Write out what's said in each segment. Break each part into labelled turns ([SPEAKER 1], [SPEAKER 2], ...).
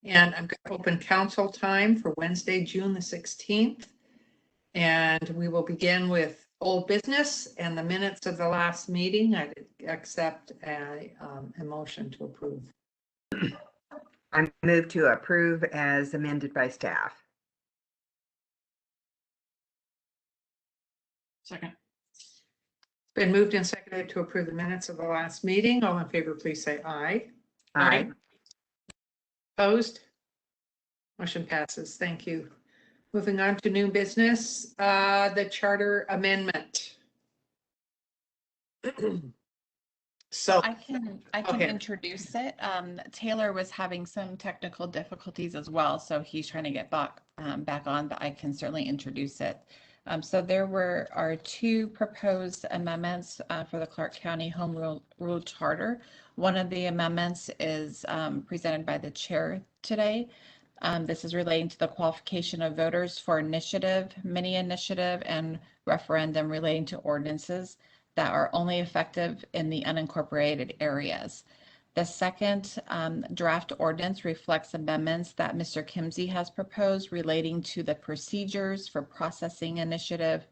[SPEAKER 1] And I'm going to open council time for Wednesday, June the 16th. And we will begin with old business and the minutes of the last meeting. I accept a motion to approve.
[SPEAKER 2] I move to approve as amended by staff.
[SPEAKER 3] Second.
[SPEAKER 1] It's been moved and seconded to approve the minutes of the last meeting. All in favor, please say aye.
[SPEAKER 2] Aye.
[SPEAKER 1] Opposed? Motion passes. Thank you. Moving on to new business, the charter amendment. So
[SPEAKER 4] I can
[SPEAKER 1] okay.
[SPEAKER 4] introduce it. Taylor was having some technical difficulties as well, so he's trying to get back on, but I can certainly introduce it. So there are two proposed amendments for the Clark County Home Rule Charter. One of the amendments is presented by the chair today. This is relating to the qualification of voters for initiative, mini initiative, and referendum relating to ordinances that are only effective in the unincorporated areas. The second draft ordinance reflects amendments that Mr. Kimsey has proposed relating to the procedures for processing initiative,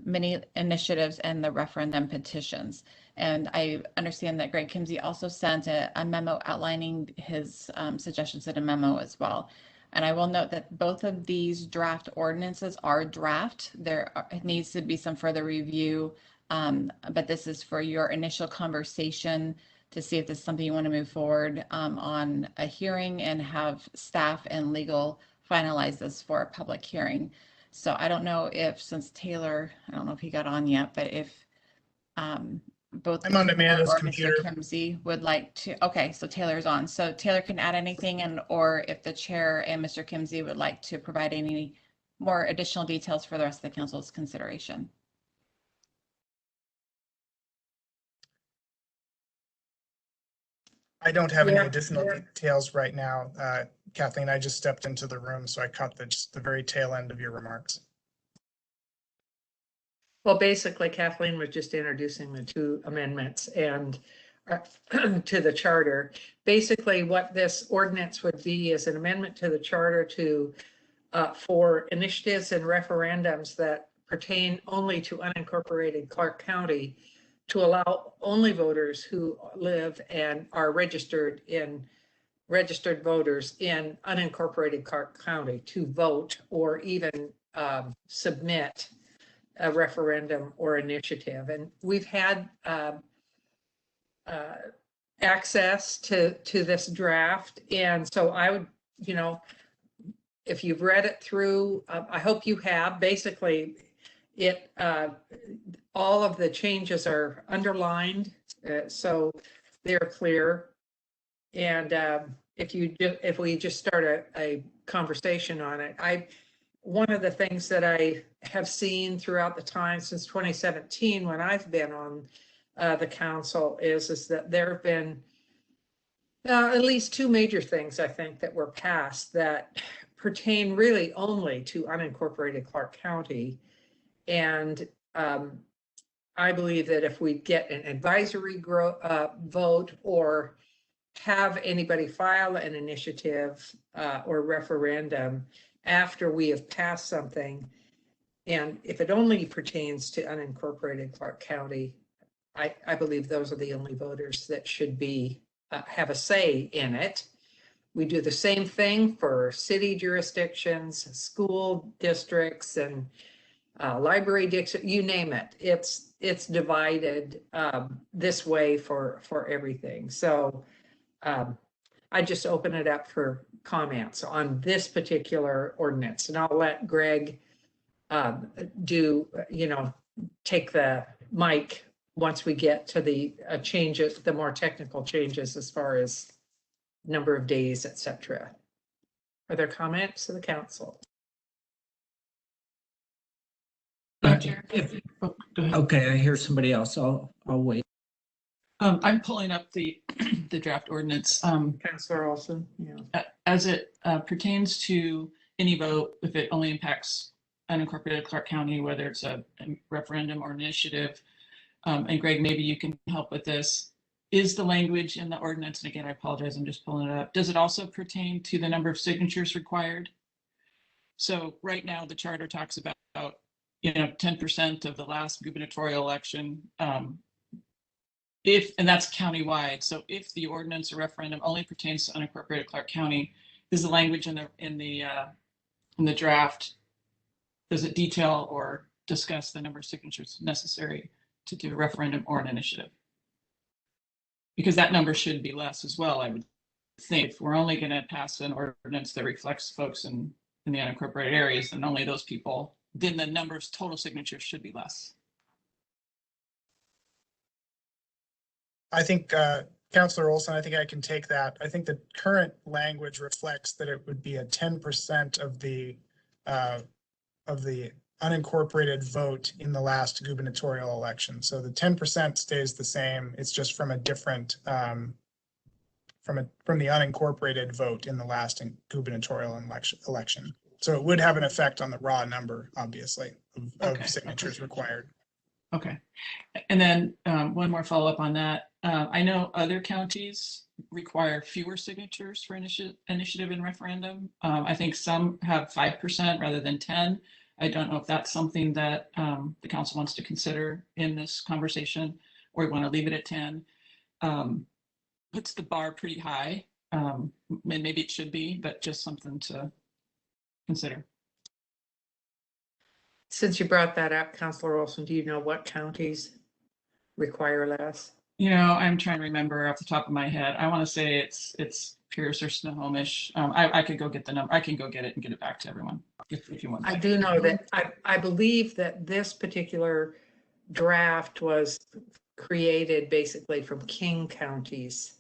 [SPEAKER 4] mini initiatives, and the referendum petitions. And I understand that Greg Kimsey also sent a memo outlining his suggestions in a memo as well. And I will note that both of these draft ordinances are draft. There needs to be some further review, but this is for your initial conversation to see if this is something you want to move forward on a hearing and have staff and legal finalize this for a public hearing. So I don't know if, since Taylor, I don't know if he got on yet, but if both
[SPEAKER 3] I'm on Amanda's
[SPEAKER 4] or
[SPEAKER 3] computer.
[SPEAKER 4] Mr. Kimsey would like to, okay, so Taylor's on. So Taylor can add anything, and or if the chair and Mr. Kimsey would like to provide any more additional details for the rest of the council's consideration.
[SPEAKER 3] I don't have any additional details right now, Kathleen. I just stepped into the room, so I caught just the very tail end of your remarks.
[SPEAKER 1] Well, basically, Kathleen was just introducing the two amendments and to the charter. Basically, what this ordinance would be is an amendment to the charter to for initiatives and referendums that pertain only to unincorporated Clark County, to allow only voters who live and are registered voters in unincorporated Clark County to vote or even submit a referendum or initiative. And we've had access to this draft. And so I would, if you've read it through, I hope you have. Basically, it all of the changes are underlined, so they're clear. And if we just start a conversation on it, one of the things that I have seen throughout the time since 2017, when I've been on the council, is that there have been at least two major things, I think, that were passed that pertain really only to unincorporated Clark County. And I believe that if we get an advisory vote or have anybody file an initiative or referendum after we have passed something, and if it only pertains to unincorporated Clark County, I believe those are the only voters that should be have a say in it. We do the same thing for city jurisdictions, school districts, and library district, you name it. It's divided this way for everything. So I just open it up for comments on this particular ordinance, and I'll let Greg take the mic once we get to the changes, the more technical changes as far as number of days, etc. Are there comments to the council?
[SPEAKER 5] Okay, I hear somebody else. I'll wait.
[SPEAKER 6] I'm pulling up the draft ordinance.
[SPEAKER 1] Councilor Olson, yeah.
[SPEAKER 6] As it pertains to any vote, if it only impacts unincorporated Clark County, whether it's a referendum or initiative, and Greg, maybe you can help with this. is the language in the ordinance, and again, I apologize, I'm just pulling it up. Does it also pertain to the number of signatures required? So right now, the charter talks about, 10% of the last gubernatorial election. And that's countywide. So if the ordinance or referendum only pertains to unincorporated Clark County, is the language in the draft, does it detail or discuss the number of signatures necessary to do a referendum or an initiative? Because that number should be less as well, I would think. If we're only going to pass an ordinance that reflects folks in the unincorporated areas, then only those people, then the number of total signatures should be less.
[SPEAKER 3] I think, Councilor Olson, I think I can take that. I think the current language reflects that it would be a 10% of the unincorporated vote in the last gubernatorial election. So the 10% stays the same. It's just from a different, from the unincorporated vote in the last gubernatorial election. So it would have an effect on the raw number, obviously, of signatures required.
[SPEAKER 6] Okay. And then one more follow-up on that. I know other counties require fewer signatures for initiative and referendum. I think some have 5% rather than 10. I don't know if that's something that the council wants to consider in this conversation, or you want to leave it at 10. Puts the bar pretty high, and maybe it should be, but just something to consider.
[SPEAKER 1] Since you brought that up, Councilor Olson, do you know what counties require less?
[SPEAKER 6] I'm trying to remember off the top of my head. I want to say it's Pierce or Snohomish. I could go get the number. I can go get it and get it back to everyone if you want.
[SPEAKER 1] I do know that I believe that this particular draft was created basically from King County's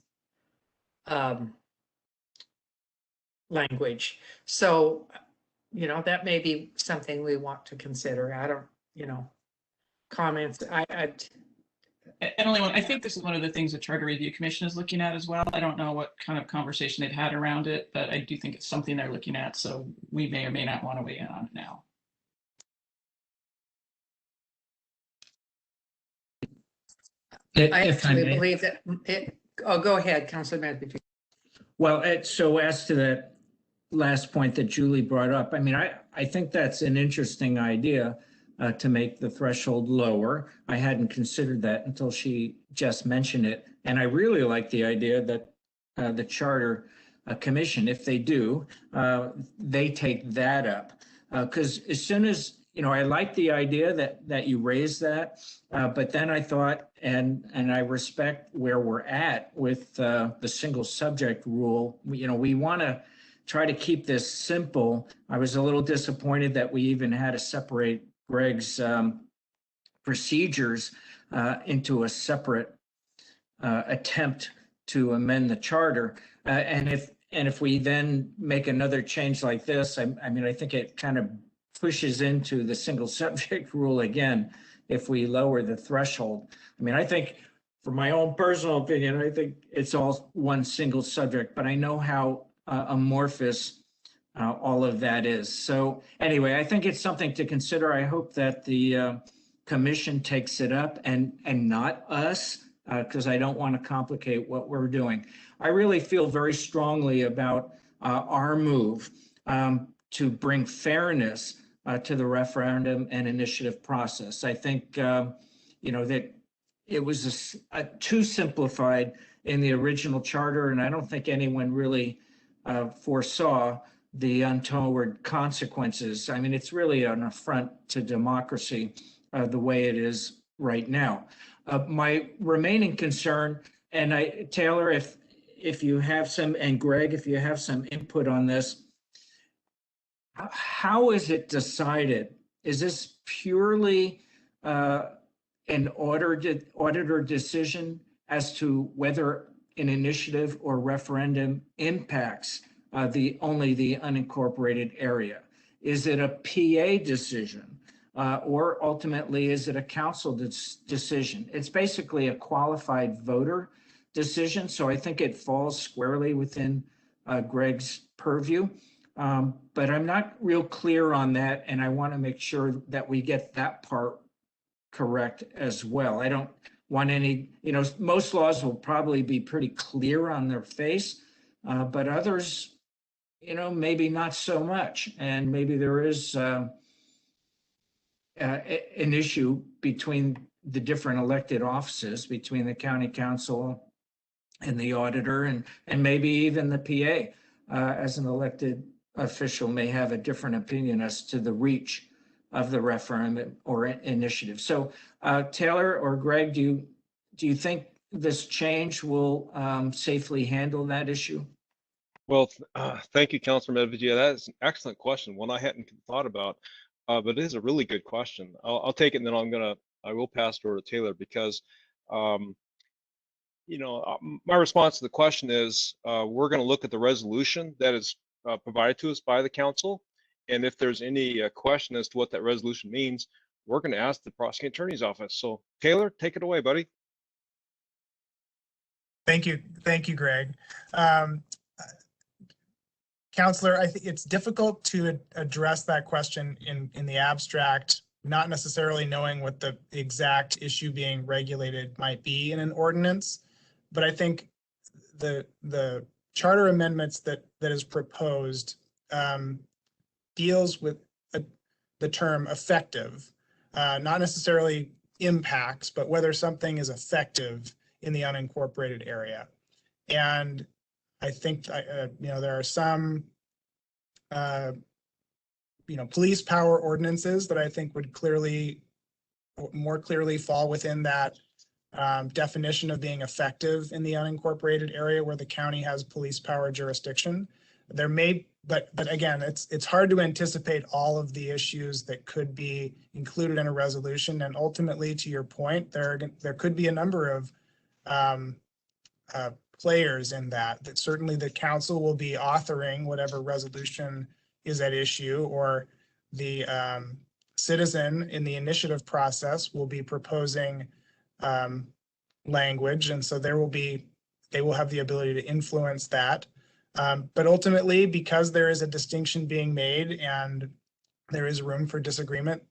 [SPEAKER 1] language. So, that may be something we want to consider. I don't, comments.
[SPEAKER 6] I think this is one of the things the Charter Review Commission is looking at as well. I don't know what kind of conversation they've had around it, but I do think it's something they're looking at. So we may or may not want to weigh in on it now.
[SPEAKER 1] I
[SPEAKER 5] If I
[SPEAKER 1] actually
[SPEAKER 5] may.
[SPEAKER 1] believe that go ahead, Councilor Manley.
[SPEAKER 5] Well, so as to that last point that Julie brought up, I think that's an interesting idea to make the threshold lower. I hadn't considered that until she just mentioned it. And I really like the idea that the Charter Commission, if they do, they take that up. Because as soon as, I like the idea that you raised that, but then I thought, and I respect where we're at with the single subject rule. We want to try to keep this simple. I was a little disappointed that we even had to separate Greg's procedures into a separate attempt to amend the charter. And if we then make another change like this, I think it kind of pushes into the single subject rule again if we lower the threshold. I think, for my own personal opinion, I think it's all one single subject, but I know how amorphous all of that is. So anyway, I think it's something to consider. I hope that the commission takes it up and not us, because I don't want to complicate what we're doing. I really feel very strongly about our move to bring fairness to the referendum and initiative process. I think, that it was too simplified in the original charter, and I don't think anyone really foresaw the untoward consequences. It's really an affront to democracy the way it is right now. My remaining concern, and Taylor, if you have some, and Greg, if you have some input on this, how is it decided? Is this purely an auditor decision as to whether an initiative or referendum impacts only the unincorporated area? Is it a PA decision, or ultimately is it a council decision? It's basically a qualified voter decision, so I think it falls squarely within Greg's purview. But I'm not real clear on that, and I want to make sure that we get that part correct as well. I don't want any, most laws will probably be pretty clear on their face, but others, maybe not so much. And maybe there is an issue between the different elected offices, between the county council and the auditor, and maybe even the PA as an elected official may have a different opinion as to the reach of the referendum or initiative. So Taylor or Greg, do you think this change will safely handle that issue?
[SPEAKER 7] Well, thank you, Councilor Medvedev. That is an excellent question, one I hadn't thought about, but it is a really good question. I'll take it, and then I will pass it over to Taylor, because my response to the question is we're going to look at the resolution that is provided to us by the council, and if there's any question as to what that resolution means, we're going to ask the prosecuting attorney's office. So Taylor, take it away, buddy.
[SPEAKER 3] Thank you, Greg. Counselor, I think it's difficult to address that question in the abstract, not necessarily knowing what the exact issue being regulated might be in an ordinance. But I think the charter amendments that is proposed deals with the term effective, not necessarily impacts, but whether something is effective in the unincorporated area. And I think, there are some, police power ordinances that I think would more clearly fall within that definition of being effective in the unincorporated area where the county has police power jurisdiction. There may, but again, it's hard to anticipate all of the issues that could be included in a resolution. And ultimately, to your point, there could be a number of players in that certainly the council will be authoring whatever resolution is at issue, or the citizen in the initiative process will be proposing language. And so they will have the ability to influence that. But ultimately, because there is a distinction being made and there is room for disagreement,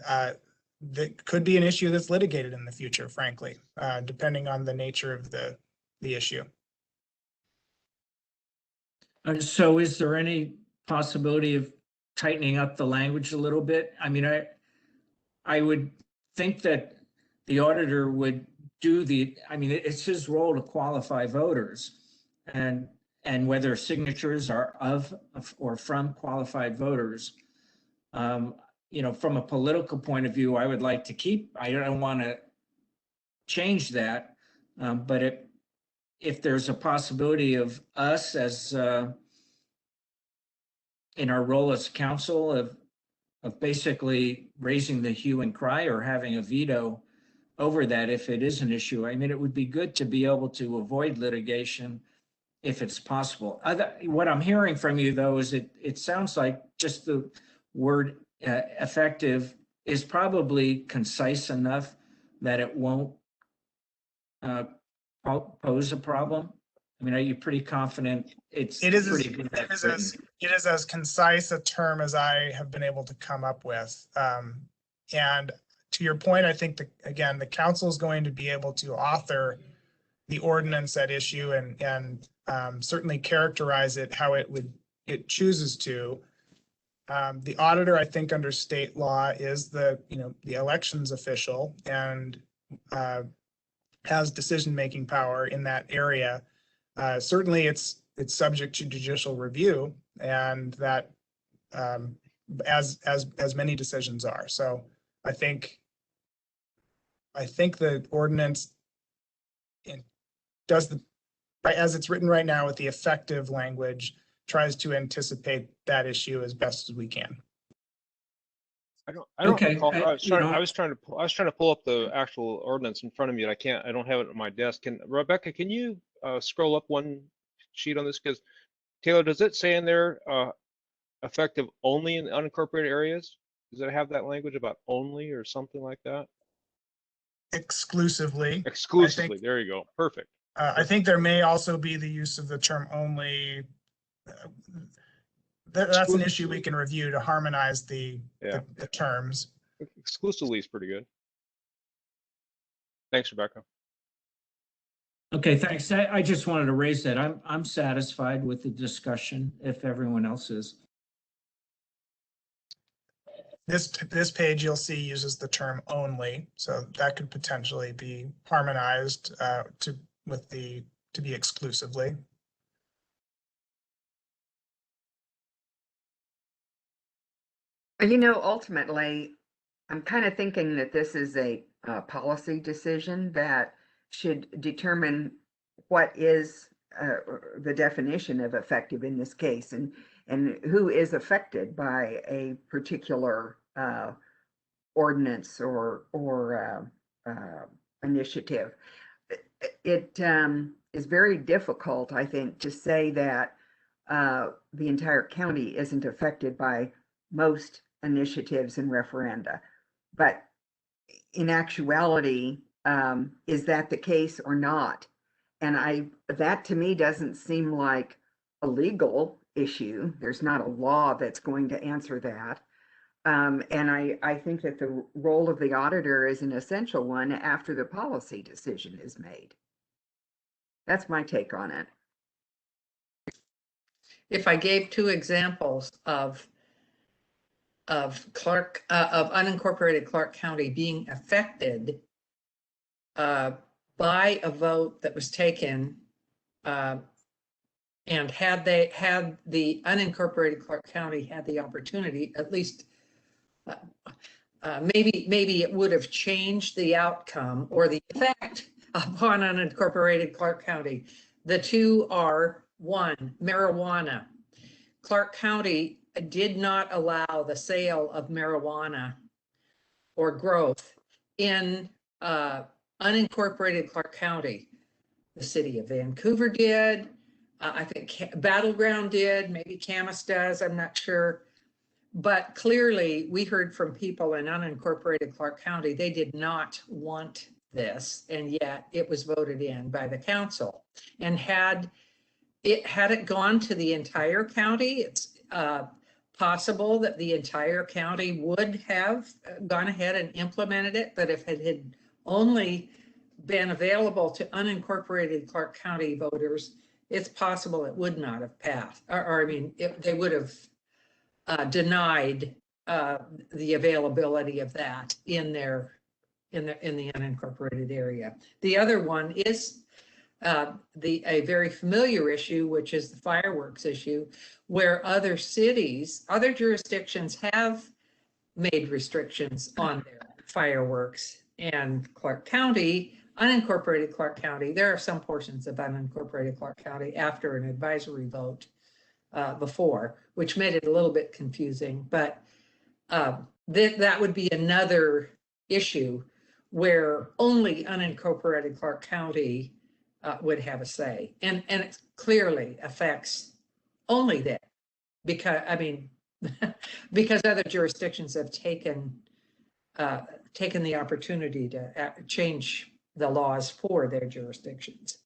[SPEAKER 3] that could be an issue that's litigated in the future, frankly, depending on the nature of the issue.
[SPEAKER 5] So is there any possibility of tightening up the language a little bit? I mean, I would think that the auditor would do it's his role to qualify voters, and whether signatures are of or from qualified voters. From a political point of view, I would like to I don't want to change that, but if there's a possibility of us as in our role as council of basically raising the hue and cry or having a veto over that if it is an issue, I mean, it would be good to be able to avoid litigation if it's possible. What I'm hearing from you, though, is it sounds like just the word effective is probably concise enough that it won't pose a problem. I mean, are you pretty confident it is
[SPEAKER 3] as concise a term as I have been able to come up with. And to your point, I think again, the council is going to be able to author the ordinance at issue and certainly characterize it how it chooses to. The auditor, I think, under state law is the elections official and has decision-making power in that area. Certainly it's subject to judicial review, and that as many decisions are. So I think the ordinance does as it's written right now with the effective language, tries to anticipate that issue as best as we can.
[SPEAKER 7] I don't recall. I was trying to pull up the actual ordinance in front of me, and I don't have it on my desk. Rebecca, can you scroll up one sheet on this? Because Taylor, does it say in there effective only in unincorporated areas? Does it have that language about only or something like that?
[SPEAKER 3] Exclusively.
[SPEAKER 7] Exclusively. There you go. Perfect.
[SPEAKER 3] I think there may also be the use of the term only. That's an issue we can review to harmonize the terms.
[SPEAKER 7] Exclusively is pretty good. Thanks, Rebecca.
[SPEAKER 5] Okay, thanks. I just wanted to raise that. I'm satisfied with the discussion if everyone else is.
[SPEAKER 3] This page you'll see uses the term only, so that could potentially be harmonized to be exclusively.
[SPEAKER 2] You know, ultimately, I'm kind of thinking that this is a policy decision that should determine what is the definition of effective in this case, and who is affected by a particular ordinance or initiative. It is very difficult, I think, to say that the entire county isn't affected by most initiatives and referenda. But in actuality, is that the case or not? And that to me doesn't seem like a legal issue. There's not a law that's going to answer that. And I think that the role of the auditor is an essential one after the policy decision is made. That's my take on it.
[SPEAKER 1] If I gave two examples of unincorporated Clark County being affected by a vote that was taken, and had the unincorporated Clark County had the opportunity, at least maybe it would have changed the outcome or the effect upon unincorporated Clark County. The two are: one, marijuana. Clark County did not allow the sale of marijuana or growth in unincorporated Clark County. The city of Vancouver did. I think Battleground did. Maybe Camas does. I'm not sure. But clearly, we heard from people in unincorporated Clark County, they did not want this, and yet it was voted in by the council. And had it gone to the entire county, it's possible that the entire county would have gone ahead and implemented it. But if it had only been available to unincorporated Clark County voters, it's possible it would not have passed. Or I mean, they would have denied the availability of that in the unincorporated area. The other one is a very familiar issue, which is the fireworks issue, where other cities, other jurisdictions have made restrictions on their fireworks. And Clark County, unincorporated Clark County, there are some portions of unincorporated Clark County after an advisory vote before, which made it a little bit confusing. But that would be another issue where only unincorporated Clark County would have a say, and it clearly affects only that, because I mean, because other jurisdictions have taken the opportunity to change the laws for their jurisdictions.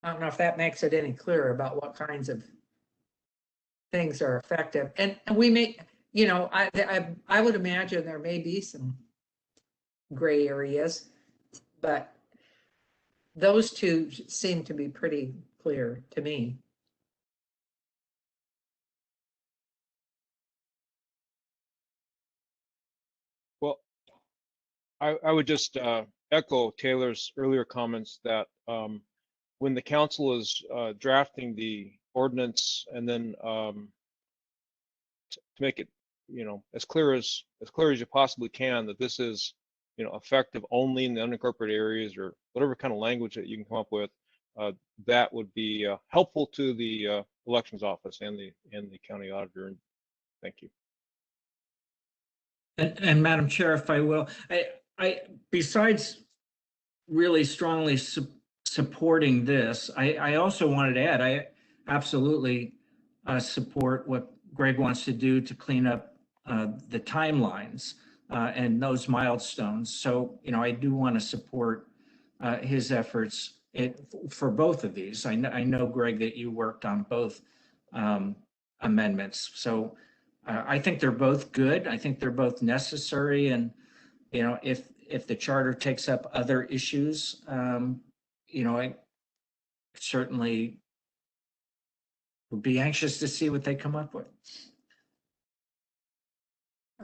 [SPEAKER 1] I don't know if that makes it any clearer about what kinds of things are effective, and we may, you know, I would imagine there may be some gray areas, but those two seem to be pretty clear to me.
[SPEAKER 7] Well, I would just echo Taylor's earlier comments that when the council is drafting the ordinance, and then to make it, you know, as clear as you possibly can, that this is, you know, effective only in the unincorporated areas, or whatever kind of language that you can come up with, that would be helpful to the elections office and the county auditor. And thank you.
[SPEAKER 5] And Madam Chair, if I will, I besides really strongly supporting this, I also wanted to add, I absolutely support what Greg wants to do to clean up the timelines and those milestones. So, you know, I do want to support his efforts for both of these. I know, Greg, that you worked on both amendments. So I think they're both good. I think they're both necessary. And, you know, if if the charter takes up other issues, you know, I certainly would be anxious to see what they come up with.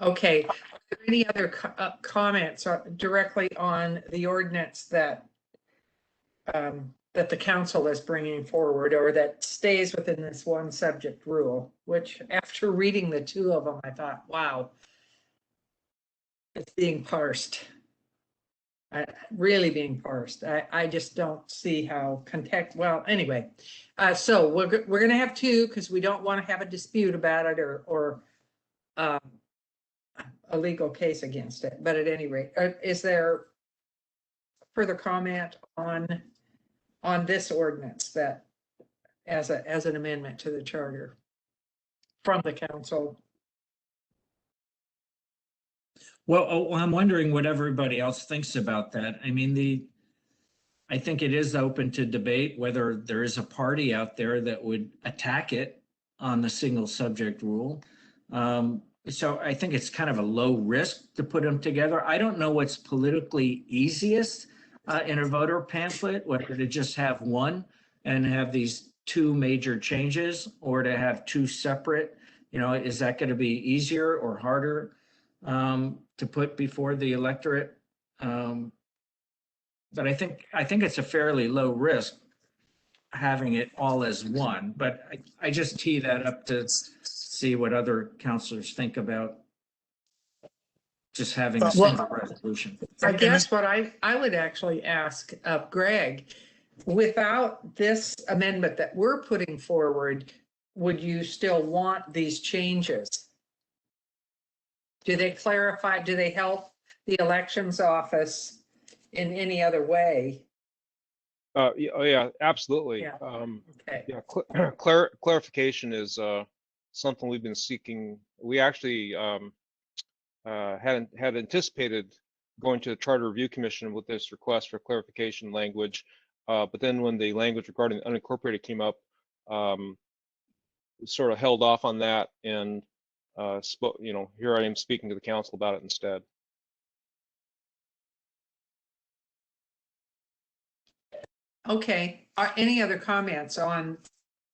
[SPEAKER 1] Okay, are there any other comments directly on the ordinance that that the council is bringing forward, or that stays within this one subject rule, which after reading the two of them, I thought, wow, it's being parsed. Really being parsed. I just don't see how well, anyway. So we're going to have two because we don't want to have a dispute about it or a legal case against it. But at any rate, is there further comment on this ordinance that as an amendment to the charter from the council?
[SPEAKER 5] Well, I'm wondering what everybody else thinks about that. I mean, I think it is open to debate whether there is a party out there that would attack it on the single subject rule. So I think it's kind of a low risk to put them together. I don't know what's politically easiest in a voter pamphlet, whether to just have one and have these two major changes, or to have two separate. You know, is that going to be easier or harder to put before the electorate? But I think it's a fairly low risk having it all as one. But I just tee that up to see what other counselors think about just having a single resolution.
[SPEAKER 1] I guess what I would actually ask of Greg, without this amendment that we're putting forward, would you still want these changes? Do they clarify, do they help the elections office in any other way?
[SPEAKER 7] Yeah, absolutely.
[SPEAKER 1] Yeah. Okay.
[SPEAKER 7] Yeah, clarification is something we've been seeking. We actually had anticipated going to the Charter Review Commission with this request for clarification language, but then when the language regarding unincorporated came up, sort of held off on that, and here I am speaking to the council about it instead.
[SPEAKER 1] Okay. Any other comments on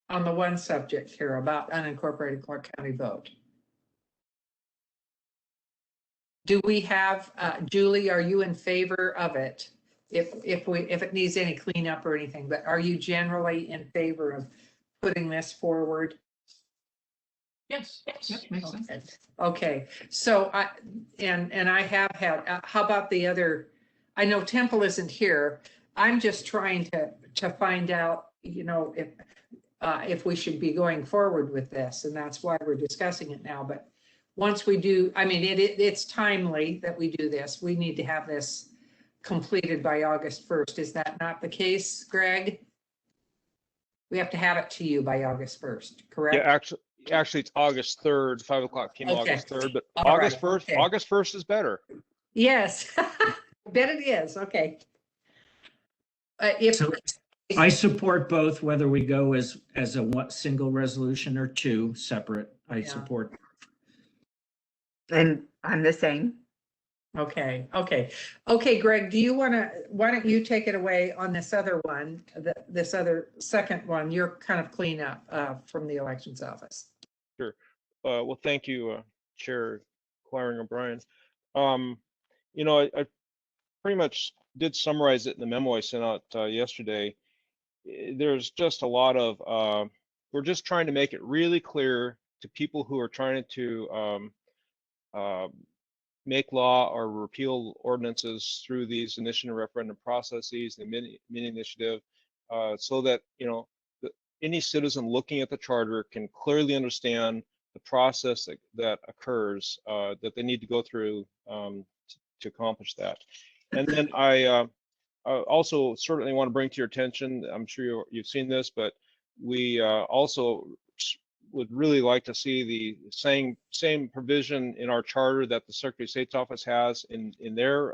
[SPEAKER 1] the one subject here about unincorporated Clark County vote? Do we have, Julie, are you in favor of it? If it needs any cleanup or anything, but are you generally in favor of putting this forward?
[SPEAKER 6] Yes, that makes sense.
[SPEAKER 1] Okay, so I have had, how about the other, I know Temple isn't here. I'm just trying to find out, you know, if we should be going forward with this, and that's why we're discussing it now. But once we do, I mean, it's timely that we do this. We need to have this completed by August 1st. Is that not the case, Greg? We have to have it to you by August 1st, correct?
[SPEAKER 7] Yeah, actually it's August 3rd, 5 o'clock came
[SPEAKER 1] Okay.
[SPEAKER 7] August 3rd, but
[SPEAKER 1] All
[SPEAKER 7] August
[SPEAKER 1] right.
[SPEAKER 7] 1st,
[SPEAKER 1] Okay.
[SPEAKER 7] August 1st is better.
[SPEAKER 1] Yes, I bet it is. Okay.
[SPEAKER 5] So I support both, whether we go as a single resolution or two separate. I support.
[SPEAKER 2] And I'm the same.
[SPEAKER 1] Okay, Greg, why don't you take it away on this other one, this other second one, your kind of cleanup from the elections office.
[SPEAKER 7] Sure. Well, thank you, Chair Claring O'Brien. You know, I pretty much did summarize it in the memo I sent out yesterday. There's just a lot of, we're just trying to make it really clear to people who are trying to make law or repeal ordinances through these initiative referendum processes, the mini initiative, so that, you know, any citizen looking at the charter can clearly understand the process that occurs that they need to go through to accomplish that. And then I also certainly want to bring to your attention, I'm sure you've seen this, but we also would really like to see the same provision in our charter that the Secretary of State's office has in their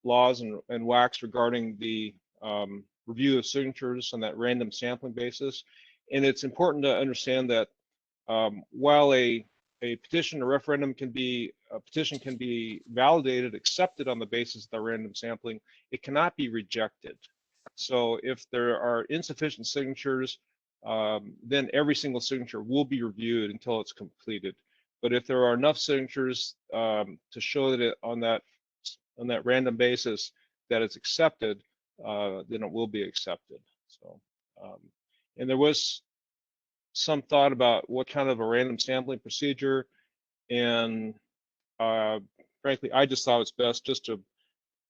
[SPEAKER 7] laws and WACs regarding the review of signatures on that random sampling basis. And it's important to understand that while a a petition or referendum can be, a petition can be validated, accepted on the basis of the random sampling. It cannot be rejected. So if there are insufficient signatures, then every single signature will be reviewed until it's completed. But if there are enough signatures to show that on that random basis that it's accepted, then it will be accepted. So, and there was some thought about what kind of a random sampling procedure, and frankly, I just thought it's best just to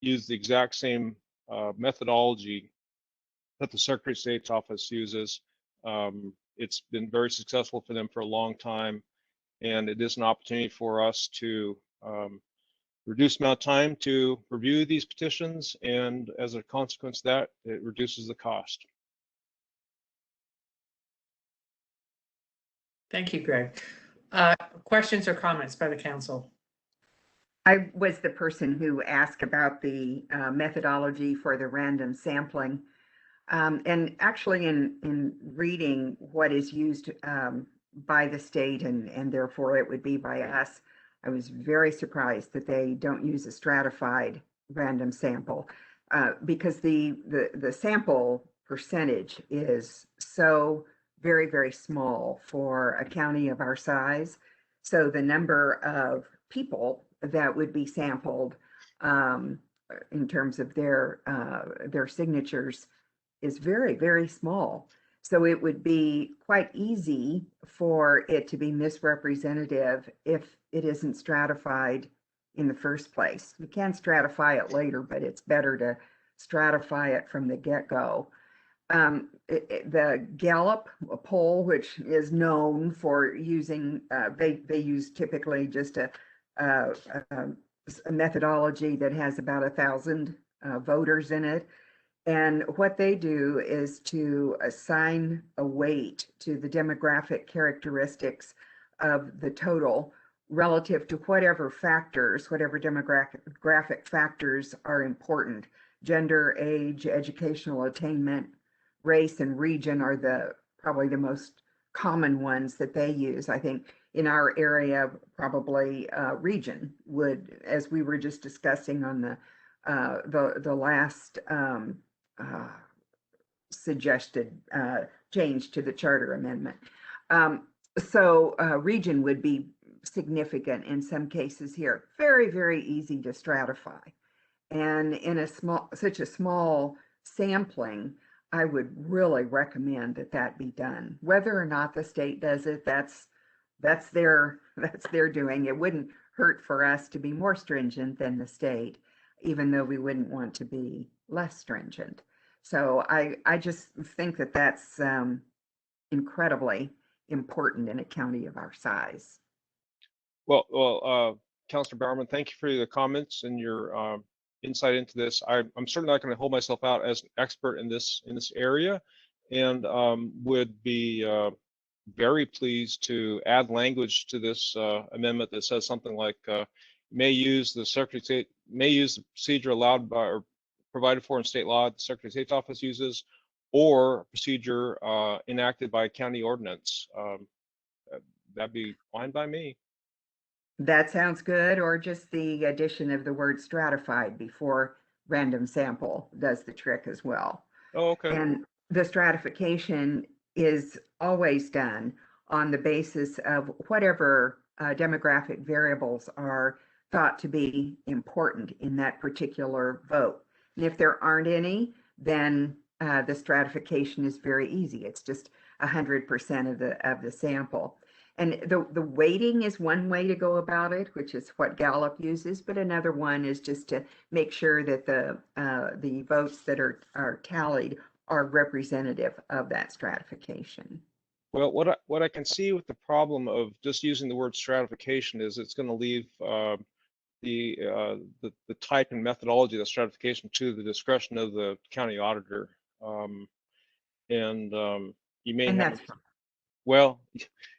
[SPEAKER 7] use the exact same methodology that the Secretary of State's office uses. It's been very successful for them for a long time, and it is an opportunity for us to reduce the amount of time to review these petitions, and as a consequence of that, it reduces the cost.
[SPEAKER 1] Thank you, Greg. Questions or comments by the council?
[SPEAKER 2] I was the person who asked about the methodology for the random sampling. And actually in reading what is used by the state and therefore it would be by us, I was very surprised that they don't use a stratified random sample because the sample percentage is so very, very small for a county of our size. So the number of people that would be sampled in terms of their signatures is very, very small. So it would be quite easy for it to be misrepresentative if it isn't stratified in the first place. You can stratify it later, but it's better to stratify it from the get-go. The Gallup poll, which is known for using, they use typically just a methodology that has about 1,000 voters in it. And what they do is to assign a weight to the demographic characteristics of the total relative to whatever factors, whatever demographic factors are important. Gender, age, educational attainment, race, and region are probably the most common ones that they use. I think in our area, probably region would, as we were just discussing on the last suggested change to the charter amendment. So region would be significant in some cases here. Very, very easy to stratify. And in such a small sampling, I would really recommend that be done. Whether or not the state does it, that's their doing. It wouldn't hurt for us to be more stringent than the state, even though we wouldn't want to be less stringent. So I just think that's incredibly important in a county of our size.
[SPEAKER 7] Well, Councilor Bowerman, thank you for the comments and your insight into this. I'm certainly not going to hold myself out as an expert in this area, and would be very pleased to add language to this amendment that says something like may use the Secretary of State, may use the procedure allowed by or provided for in state law the Secretary of State's office uses, or procedure enacted by county ordinance. That'd be fine by me.
[SPEAKER 2] That sounds good, or just the addition of the word stratified before random sample does the trick as well.
[SPEAKER 7] Oh, okay.
[SPEAKER 2] And the stratification is always done on the basis of whatever demographic variables are thought to be important in that particular vote. And if there aren't any, then the stratification is very easy. It's just 100% of the sample. And the weighting is one way to go about it, which is what Gallup uses, but another one is just to make sure that the votes that are tallied are representative of that stratification.
[SPEAKER 7] Well, what I can see with the problem of just using the word stratification is it's going to leave the type and methodology of the stratification to the discretion of the county auditor, you may have. Well,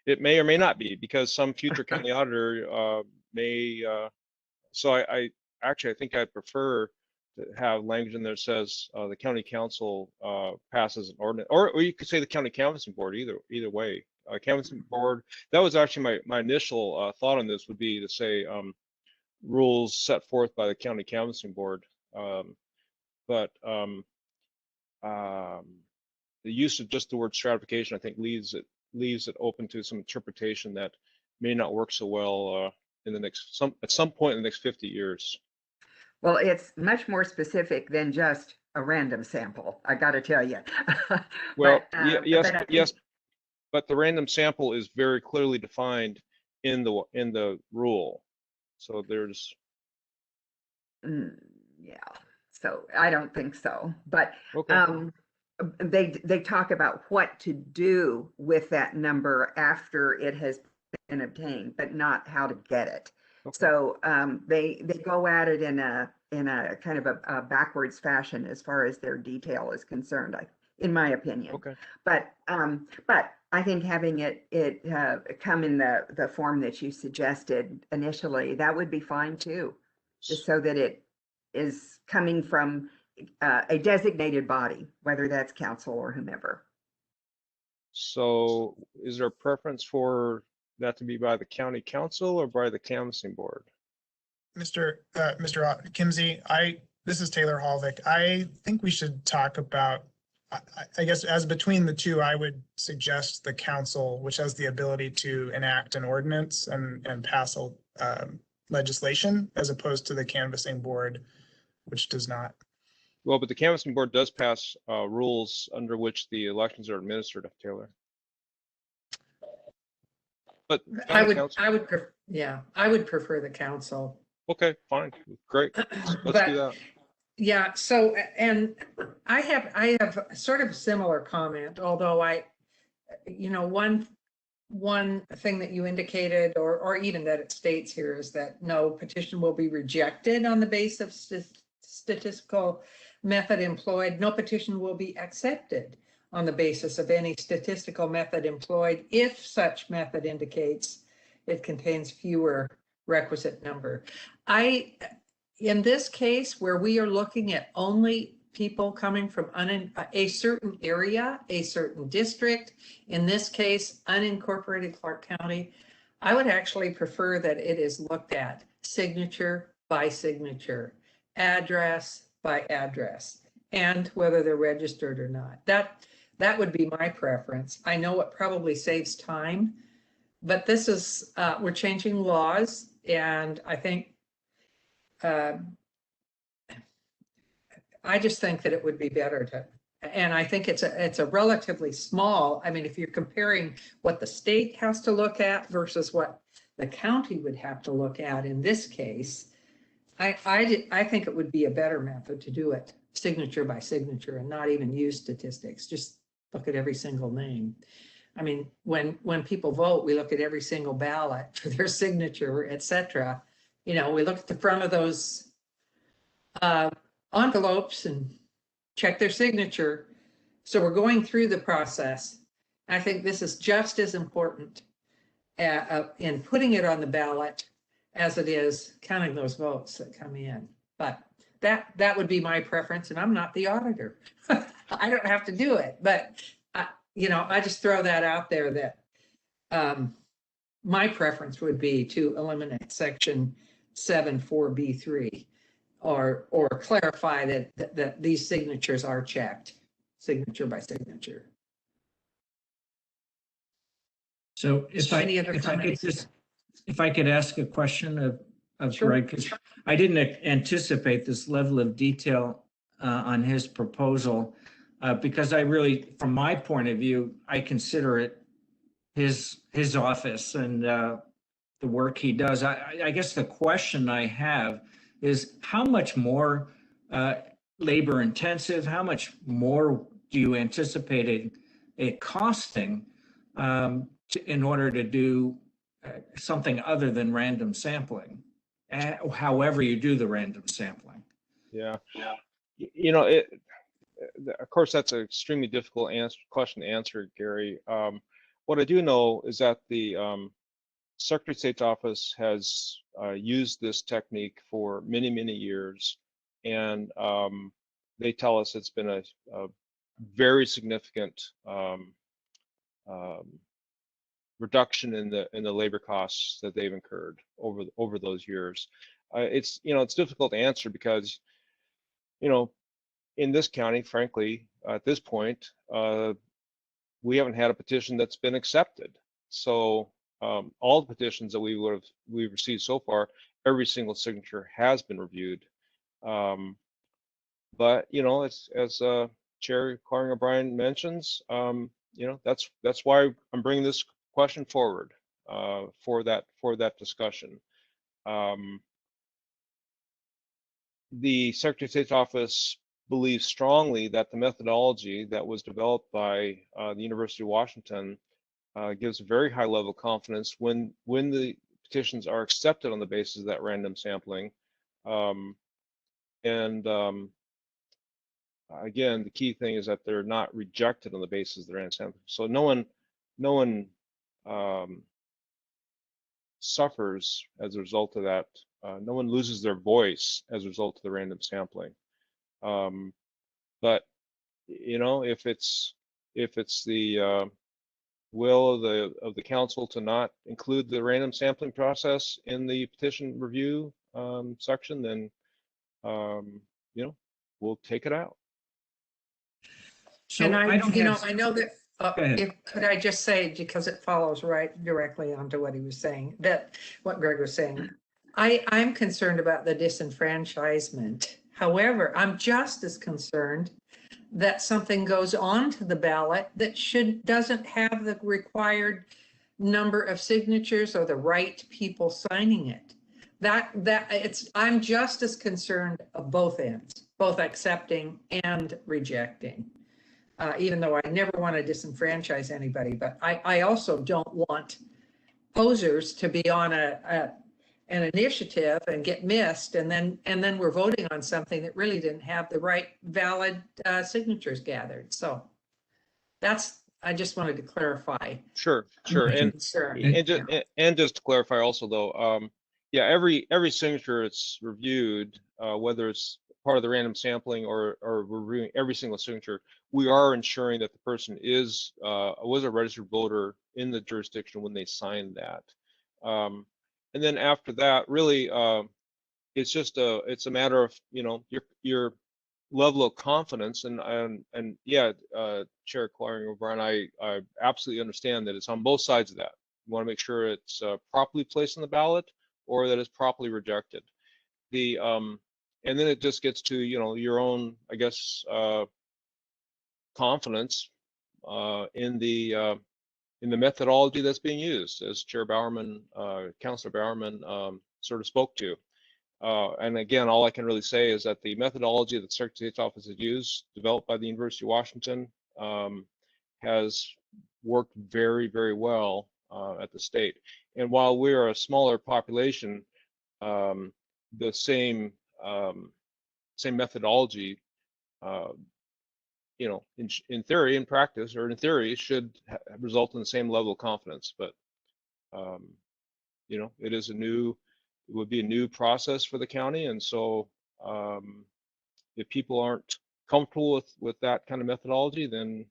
[SPEAKER 7] it may or may not be, because some future county auditor may. So I think I prefer to have language in there that says the county council passes an ordinance, or you could say the county canvassing board. Either way, canvassing board. That was actually my initial thought on this would be to say rules set forth by the county canvassing board. But the use of just the word stratification, I think, leaves it open to some interpretation that may not work so well in the next at some point in the next 50 years.
[SPEAKER 2] Well, it's much more specific than just a random sample, I got to tell you.
[SPEAKER 7] Well,
[SPEAKER 2] But
[SPEAKER 7] yes, but the random sample is very clearly defined in the rule. So there's.
[SPEAKER 2] Yeah, so I don't think so. But
[SPEAKER 7] Okay.
[SPEAKER 2] they talk about what to do with that number after it has been obtained, but not how to get it.
[SPEAKER 7] Okay.
[SPEAKER 2] So they go at it in a kind of a backwards fashion as far as their detail is concerned, in my opinion.
[SPEAKER 7] Okay.
[SPEAKER 2] But I think having it come in the form that you suggested initially, that would be fine too, just so that it is coming from a designated body, whether that's council or whomever.
[SPEAKER 7] So is there a preference for that to be by the county council or by the canvassing board?
[SPEAKER 3] Mr. Kimsey, this is Taylor Halvick. I think we should talk about, I guess as between the two, I would suggest the council, which has the ability to enact an ordinance and pass legislation, as opposed to the canvassing board, which does not.
[SPEAKER 7] Well, but the canvassing board does pass rules under which the elections are administered, Taylor. But
[SPEAKER 1] I would prefer the council.
[SPEAKER 7] Okay, fine, great. Let's do that.
[SPEAKER 1] Yeah, so, and I have sort of a similar comment, although one thing that you indicated, or even that it states here, is that no petition will be rejected on the basis of statistical method employed. No petition will be accepted on the basis of any statistical method employed if such method indicates it contains fewer requisite number. In this case, where we are looking at only people coming from a certain area, a certain district, in this case, unincorporated Clark County, I would actually prefer that it is looked at signature by signature, address by address, and whether they're registered or not. That would be my preference. I know it probably saves time, but this is, we're changing laws, and I think, I just think that it would be better to, and I think it's a relatively small, I mean, if you're comparing what the state has to look at versus what the county would have to look at in this case, I think it would be a better method to do it signature by signature and not even use statistics. Just look at every single name. I mean, when people vote, we look at every single ballot for their signature, et cetera. You know, we look at the front of those envelopes and check their signature. So we're going through the process. I think this is just as important in putting it on the ballot as it is counting those votes that come in. But that would be my preference, and I'm not the auditor. I don't have to do it, but I just throw that out there that my preference would be to eliminate section 7(4)(b)(3) or clarify that these signatures are checked signature by signature.
[SPEAKER 5] So if I could ask a question of
[SPEAKER 1] Sure.
[SPEAKER 5] Greg, because I didn't anticipate this level of detail on his proposal, because I really, from my point of view, I consider it his office and the work he does. I guess the question I have is how much more labor intensive, how much more do you anticipate it costing in order to do something other than random sampling, however you do the random sampling?
[SPEAKER 7] Yeah. Of course, that's an extremely difficult question to answer, Gary. What I do know is that the Secretary of State's office has used this technique for many, many years, and they tell us it's been a very significant reduction in the labor costs that they've incurred over those years. It's it's difficult to answer because in this county, frankly, at this point, we haven't had a petition that's been accepted. So all the petitions that we've received so far, every single signature has been reviewed. But as Chair Claring O'Brien mentions, that's why I'm bringing this question forward for that discussion. The Secretary of State's office believes strongly that the methodology that was developed by the University of Washington gives a very high level of confidence when the petitions are accepted on the basis of that random sampling. Again, the key thing is that they're not rejected on the basis of the random sampling. So no one suffers as a result of that. No one loses their voice as a result of the random sampling. But if it's the will of the council to not include the random sampling process in the petition review section, then we'll take it out.
[SPEAKER 5] So
[SPEAKER 1] And
[SPEAKER 5] I don't have,
[SPEAKER 1] I know that,
[SPEAKER 5] ahead.
[SPEAKER 1] could I just say, because it follows right directly onto what he was saying, that what Greg was saying, I'm concerned about the disenfranchisement. However, I'm just as concerned that something goes on to the ballot that doesn't have the required number of signatures or the right people signing it. I'm just as concerned of both ends, both accepting and rejecting. Even though I never want to disenfranchise anybody, but I also don't want posers to be on an initiative and get missed, and then we're voting on something that really didn't have the right valid signatures gathered. So I just wanted to clarify.
[SPEAKER 7] Sure. And just to clarify also though, yeah, every signature it's reviewed, whether it's part of the random sampling or reviewing every single signature, we are ensuring that the person was a registered voter in the jurisdiction when they signed that. And then after that, really, it's a matter of your level of confidence. And yeah, Chair Claring O'Brien, I absolutely understand that it's on both sides of that. You want to make sure it's properly placed on the ballot or that it's properly rejected. And then it just gets to your own, I guess, confidence in the methodology that's being used, as Chair Bowerman, Councilor Bowerman sort of spoke to. And again, all I can really say is that the methodology that the Secretary of State's office has used, developed by the University of Washington, has worked very, very well at the state. And while we're a smaller population, the same methodology, in theory, in practice, or in theory, should result in the same level of confidence. But it would be a new process for the county, and so if people aren't comfortable with that kind of methodology, then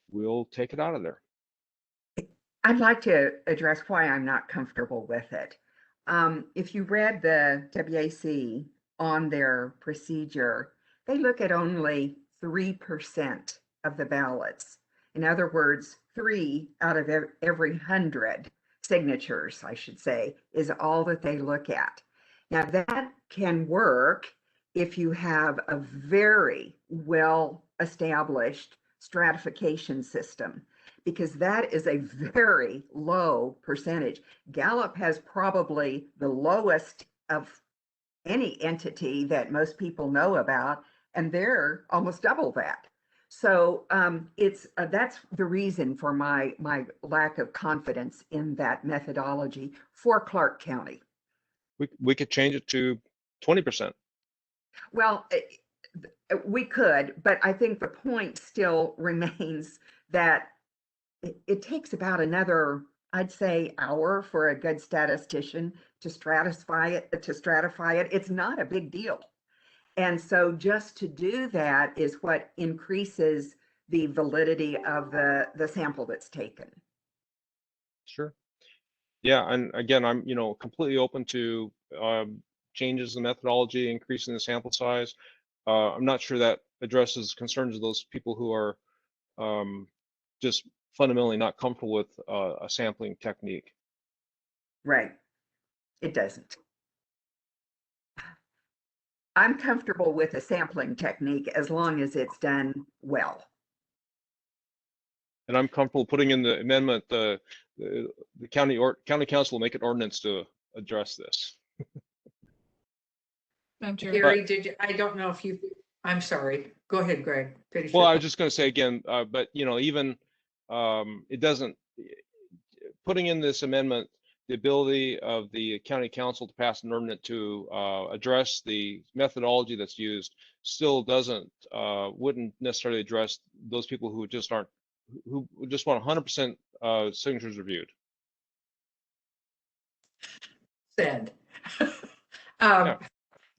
[SPEAKER 7] we'll take it out of there.
[SPEAKER 2] I'd like to address why I'm not comfortable with it. If you read the WAC on their procedure, they look at only 3% of the ballots. In other words, 3 out of every 100 signatures, I should say, is all that they look at. Now that can work if you have a very well-established stratification system, because that is a very low percentage. Gallup has probably the lowest of any entity that most people know about, and they're almost double that. So that's the reason for my lack of confidence in that methodology for Clark County.
[SPEAKER 7] We could change it to 20%.
[SPEAKER 2] Well, we could, but I think the point still remains that it takes about another, I'd say, hour for a good statistician to stratify it. It's not a big deal. And so just to do that is what increases the validity of the sample that's taken.
[SPEAKER 7] Sure. Yeah, and again, I'm, completely open to changes in methodology, increasing the sample size. I'm not sure that addresses concerns of those people who are just fundamentally not comfortable with a sampling technique.
[SPEAKER 2] Right. It doesn't. I'm comfortable with a sampling technique as long as it's done well.
[SPEAKER 7] And I'm comfortable putting in the amendment, the county council will make an ordinance to address this.
[SPEAKER 6] Madam Chair.
[SPEAKER 1] Gary, I don't know if you, I'm sorry. Go ahead, Greg. Finish
[SPEAKER 7] Well,
[SPEAKER 1] your
[SPEAKER 7] I was just going to say again, but even it doesn't, putting in this amendment, the ability of the county council to pass an ordinance to address the methodology that's used still wouldn't necessarily address those people who just want 100% signatures reviewed.
[SPEAKER 1] said.
[SPEAKER 7] Yeah.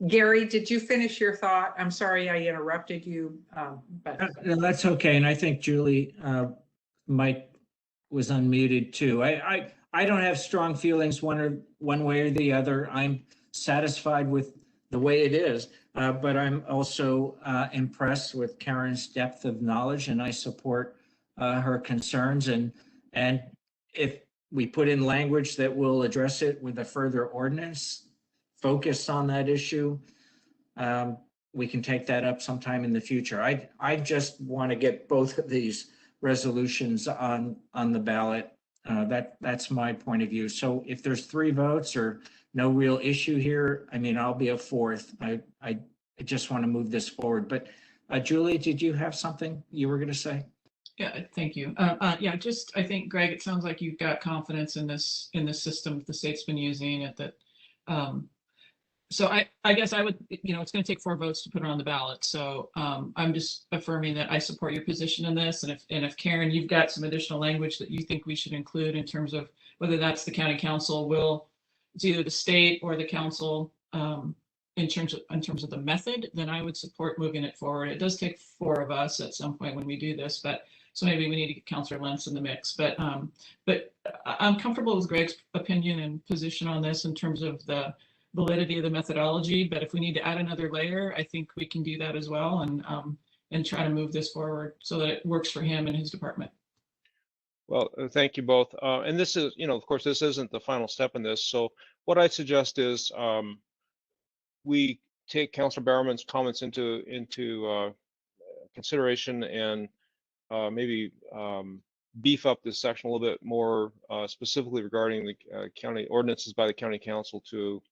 [SPEAKER 1] Gary, did you finish your thought? I'm sorry I interrupted you, but
[SPEAKER 5] No, that's okay. And I think Julie, Mike was unmuted too. I don't have strong feelings one way or the other. I'm satisfied with the way it is, but I'm also impressed with Karen's depth of knowledge, and I support her concerns. And if we put in language that will address it with a further ordinance, focus on that issue, we can take that up sometime in the future. I just want to get both of these resolutions on the ballot. That's my point of view. So if there's 3 votes or no real issue here, I mean, I'll be a 4th. I just want to move this forward. But Julie, did you have something you were going to say?
[SPEAKER 6] Yeah, thank you. Yeah, just I think, Greg, it sounds like you've got confidence in this system the state's been using it. That so I guess I would, it's going to take 4 votes to put it on the ballot. So I'm just affirming that I support your position in this. And if Karen, you've got some additional language that you think we should include in terms of whether that's the county council it's either the state or the council in terms of the method, then I would support moving it forward. It does take 4 of us at some point when we do this, but so maybe we need to get Councilor Lentz in the mix. But I'm comfortable with Greg's opinion and position on this in terms of the validity of the methodology. But if we need to add another layer, I think we can do that as well, and try to move this forward so that it works for him and his department.
[SPEAKER 7] Well, thank you both. And this is, of course, this isn't the final step in this. So what I suggest is we take Councilor Bowerman's comments into consideration and maybe beef up this section a little bit more specifically regarding the county ordinances by the county council to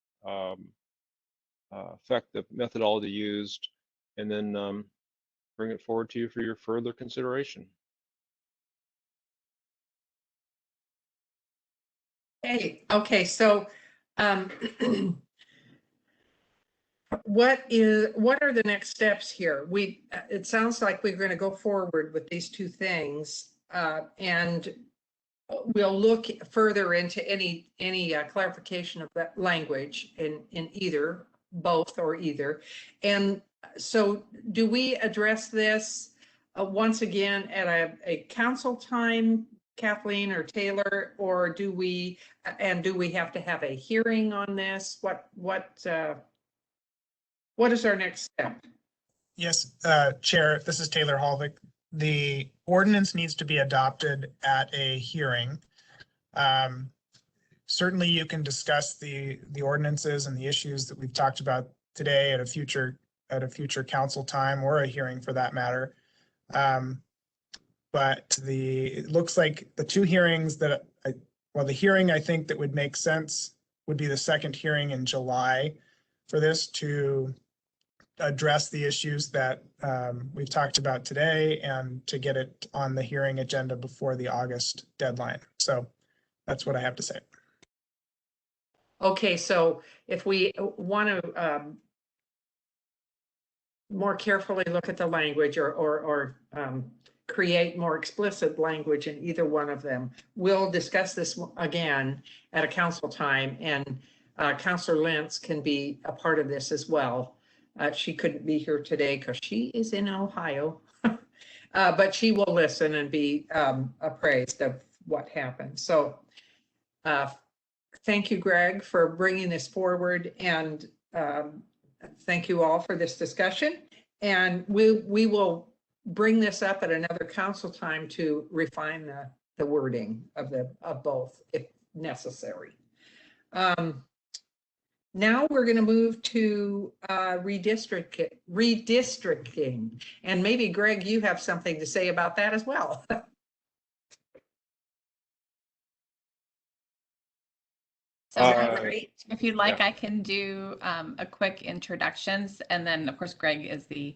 [SPEAKER 7] affect the methodology used, and then bring it forward to you for your further consideration.
[SPEAKER 1] Okay, so what are the next steps here? It sounds like we're going to go forward with these 2 things, and we'll look further into any clarification of that language in either, both or either. And so do we address this once again at a council time, Kathleen or Taylor, or do we have to have a hearing on this? What is our next step?
[SPEAKER 3] Yes, Chair, this is Taylor Halvick. The ordinance needs to be adopted at a hearing. Certainly you can discuss the ordinances and the issues that we've talked about today at a future council time, or a hearing for that matter. But it looks like the 2 hearings that the hearing I think that would make sense would be the 2nd hearing in July for this, to address the issues that we've talked about today and to get it on the hearing agenda before the August deadline. So that's what I have to say.
[SPEAKER 1] Okay, so if we want to more carefully look at the language or create more explicit language in either one of them, we'll discuss this again at a council time, and Councilor Lentz can be a part of this as well. She couldn't be here today because she is in Ohio, but she will listen and be appraised of what happened. So Thank you, Greg, for bringing this forward, and thank you all for this discussion. And we will bring this up at another council time to refine the wording of both if necessary. Now we're going to move to redistricting, and maybe Greg, you have something to say about that as well.
[SPEAKER 4] So if you'd like, I can do a quick introductions, and then of course Greg is the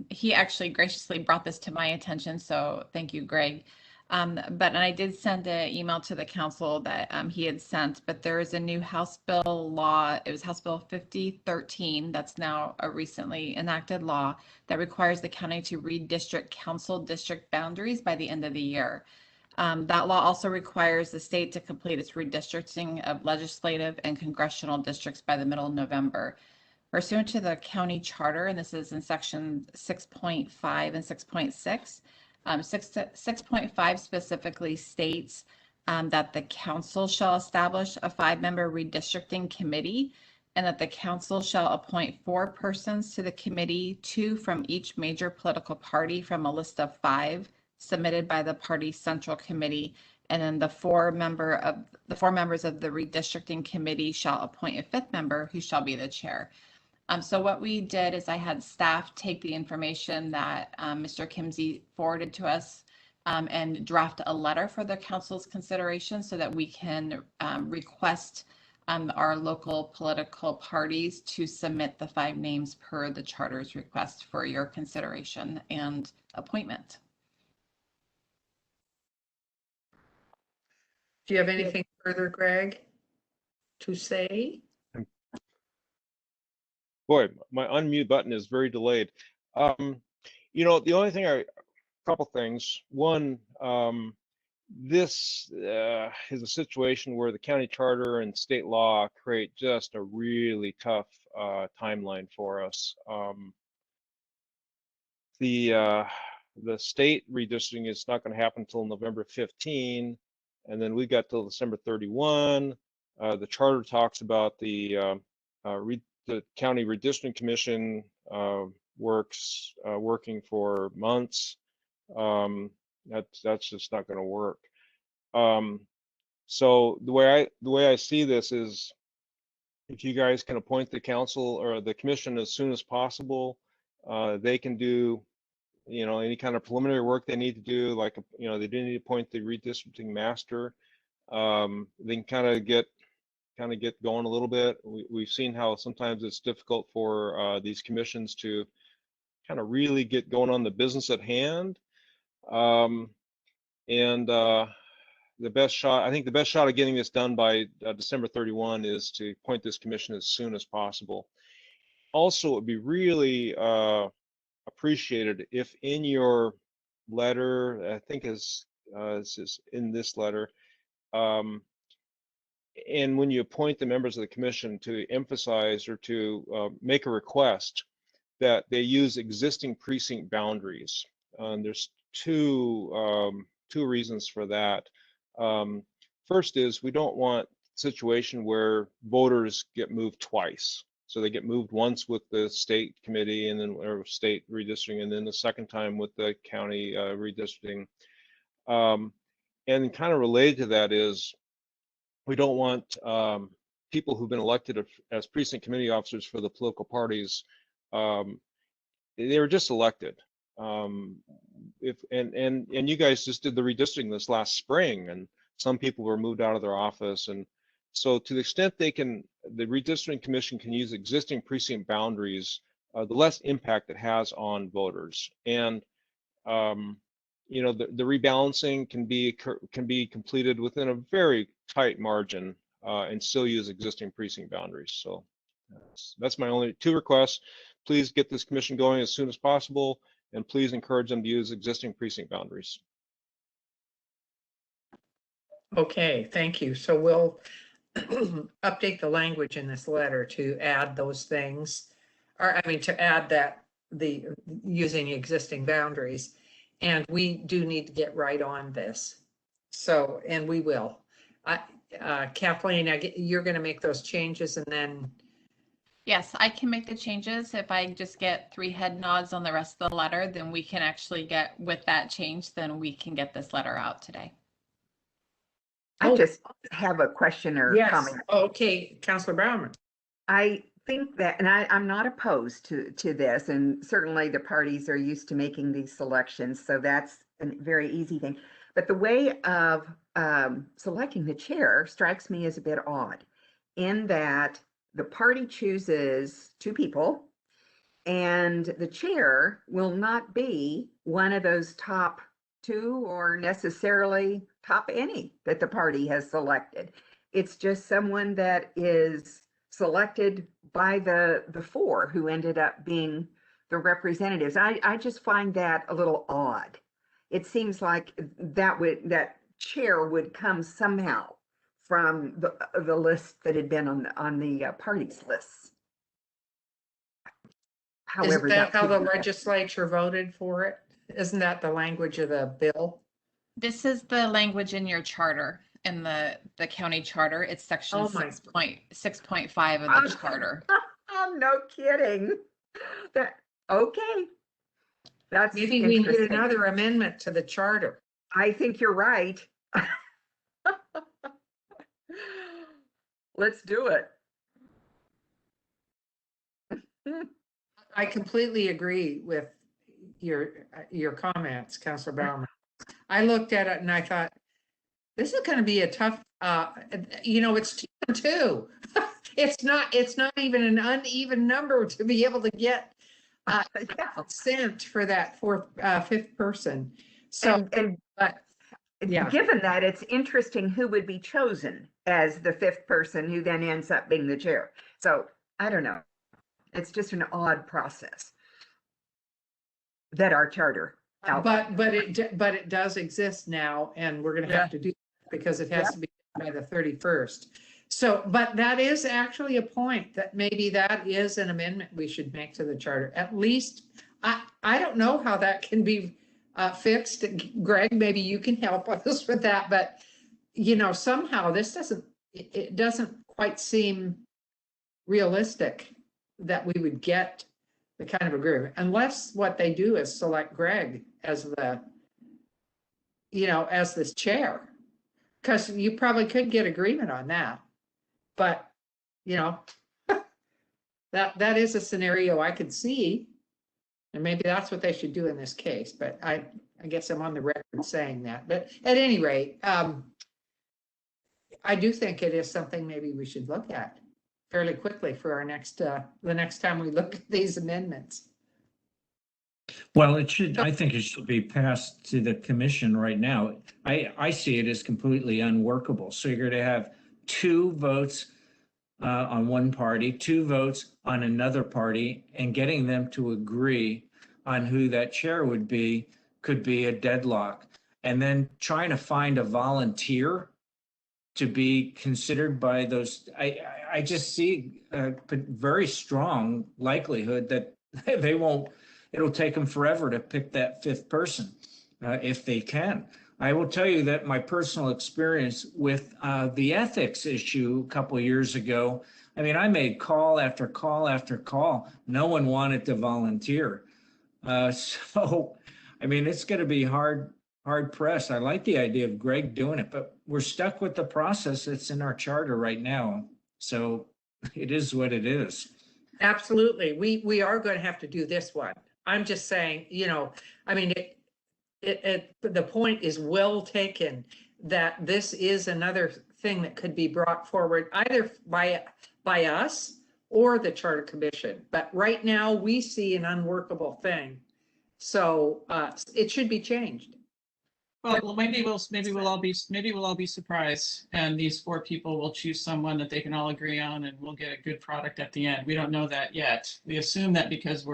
[SPEAKER 4] he actually graciously brought this to my attention, so thank you, Greg. But I did send an email to the council that he had sent, but there is a new House Bill law. It was House Bill 5013. That's now a recently enacted law that requires the county to redistrict council district boundaries by the end of the year. That law also requires the state to complete its redistricting of legislative and congressional districts by the middle of November. Pursuant to the county charter, and this is in section 6.5 and 6.6, 6.5 specifically states that the council shall establish a 5-member redistricting committee, and that the council shall appoint 4 persons to the committee, 2 from each major political party from a list of 5 submitted by the party central committee, and then the 4 members of the redistricting committee shall appoint a 5th member who shall be the chair. So what we did is I had staff take the information that Mr. Kimsey forwarded to us and draft a letter for the council's consideration so that we can request our local political parties to submit the 5 names per the charter's request for your consideration and appointment.
[SPEAKER 1] Do you have anything further, Greg, to say?
[SPEAKER 7] Boy, my unmute button is very delayed. You know, the only thing couple things. One, this is a situation where the county charter and state law create just a really tough timeline for us. The state redistricting is not going to happen until November 15, and then we got till December 31. The charter talks about the county redistricting commission working for months. That's just not going to work. So the way I see this is, if you guys can appoint the council or the commission as soon as possible, they can do, you know, any kind of preliminary work they need to do. Like, you know, they do need to appoint the redistricting master. They can kind of get going a little bit. We've seen how sometimes it's difficult for these commissions to kind of really get going on the business at hand. The best shot, I think the best shot of getting this done by December 31 is to appoint this commission as soon as possible. Also, it would be really appreciated if in your letter, I think is in this letter, and when you appoint the members of the commission, to emphasize or to make a request that they use existing precinct boundaries. There's two reasons for that. First is, we don't want a situation where voters get moved twice. So they get moved once with the state committee and then or state redistricting, and then the second time with the county redistricting. And kind of related to that is, we don't want people who've been elected as precinct committee officers for the political parties. They were just elected. And you guys just did the redistricting this last spring, and some people were moved out of their office. And so to the extent the redistricting commission can use existing precinct boundaries, the less impact it has on voters. And you know, the rebalancing can be completed within a very tight margin and still use existing precinct boundaries. So that's my only 2 requests. Please get this commission going as soon as possible, and please encourage them to use existing precinct boundaries.
[SPEAKER 1] Okay, thank you. So we'll update the language in this letter to add those things, or I mean, to add that the using existing boundaries. And we do need to get right on this. So, and we will. Kathleen, you're going to make those changes and then,
[SPEAKER 4] Yes, I can make the changes. If I just get 3 head nods on the rest of the letter, then we can actually get with that change, then we can get this letter out today.
[SPEAKER 2] I
[SPEAKER 1] Oh.
[SPEAKER 2] just have a question or
[SPEAKER 1] yes,
[SPEAKER 2] comment.
[SPEAKER 1] okay, Counselor Bauman.
[SPEAKER 2] I think that, and I'm not opposed to this, and certainly the parties are used to making these selections, so that's a very easy thing. But the way of selecting the chair strikes me as a bit odd, in that the party chooses 2 people, and the chair will not be one of those top 2 or necessarily top any that the party has selected. It's just someone that is selected by the 4 who ended up being the representatives. I just find that a little odd. It seems like that chair would come somehow from the list that had been on the party's lists. However,
[SPEAKER 1] Isn't that how the
[SPEAKER 2] could be-
[SPEAKER 1] legislature voted for it? Isn't that the language of the bill?
[SPEAKER 4] This is the language in your charter, in the county charter. It's section
[SPEAKER 1] Oh my-
[SPEAKER 4] 6.5 of the charter.
[SPEAKER 2] Oh, no kidding. Okay. That's
[SPEAKER 1] Maybe we need
[SPEAKER 2] interesting.
[SPEAKER 1] another amendment to the charter.
[SPEAKER 2] I think you're right. Let's do it.
[SPEAKER 1] I completely agree with your comments, Counselor Bauman. I looked at it and I thought, this is going to be a tough, it's 2 and 2. It's not even an uneven number to be able to get consent for that 5th person. So, but yeah.
[SPEAKER 2] Given that, it's interesting who would be chosen as the 5th person who then ends up being the chair. So I don't know. It's just an odd process that our charter outlines.
[SPEAKER 1] But it does exist now, and we're going to have to do that because it has to be by the 31st. So, but that is actually a point that maybe that is an amendment we should make to the charter. At least, I don't know how that can be fixed. Greg, maybe you can help us with that, but somehow this doesn't quite seem realistic that we would get the kind of agreement, unless what they do is select Greg as as this chair, because you probably could get agreement on that. But, that is a scenario I could see, and maybe that's what they should do in this case, but I guess I'm on the record saying that. But at any rate, I do think it is something maybe we should look at fairly quickly for our the next time we look at these amendments.
[SPEAKER 5] Well, I think it should be passed to the commission right now. I see it as completely unworkable. So you're going to have 2 votes on one party, 2 votes on another party, and getting them to agree on who that chair would be could be a deadlock. And then trying to find a volunteer to be considered by those, I just see a very strong likelihood that they won't, it'll take them forever to pick that 5th person if they can. I will tell you that my personal experience with the ethics issue a couple of years ago, I mean, I made call after call after call. No one wanted to volunteer. So, I mean, it's going to be hard pressed. I like the idea of Greg doing it, but we're stuck with the process that's in our charter right now. So it is what it is.
[SPEAKER 1] Absolutely. We are going to have to do this one. I'm just saying, I mean, the point is well taken that this is another thing that could be brought forward either by us or the Charter Commission. But right now we see an unworkable thing. So it should be changed.
[SPEAKER 6] Well, maybe we'll all be surprised, and these 4 people will choose someone that they can all agree on, and we'll get a good product at the end. We don't know that yet. We assume that because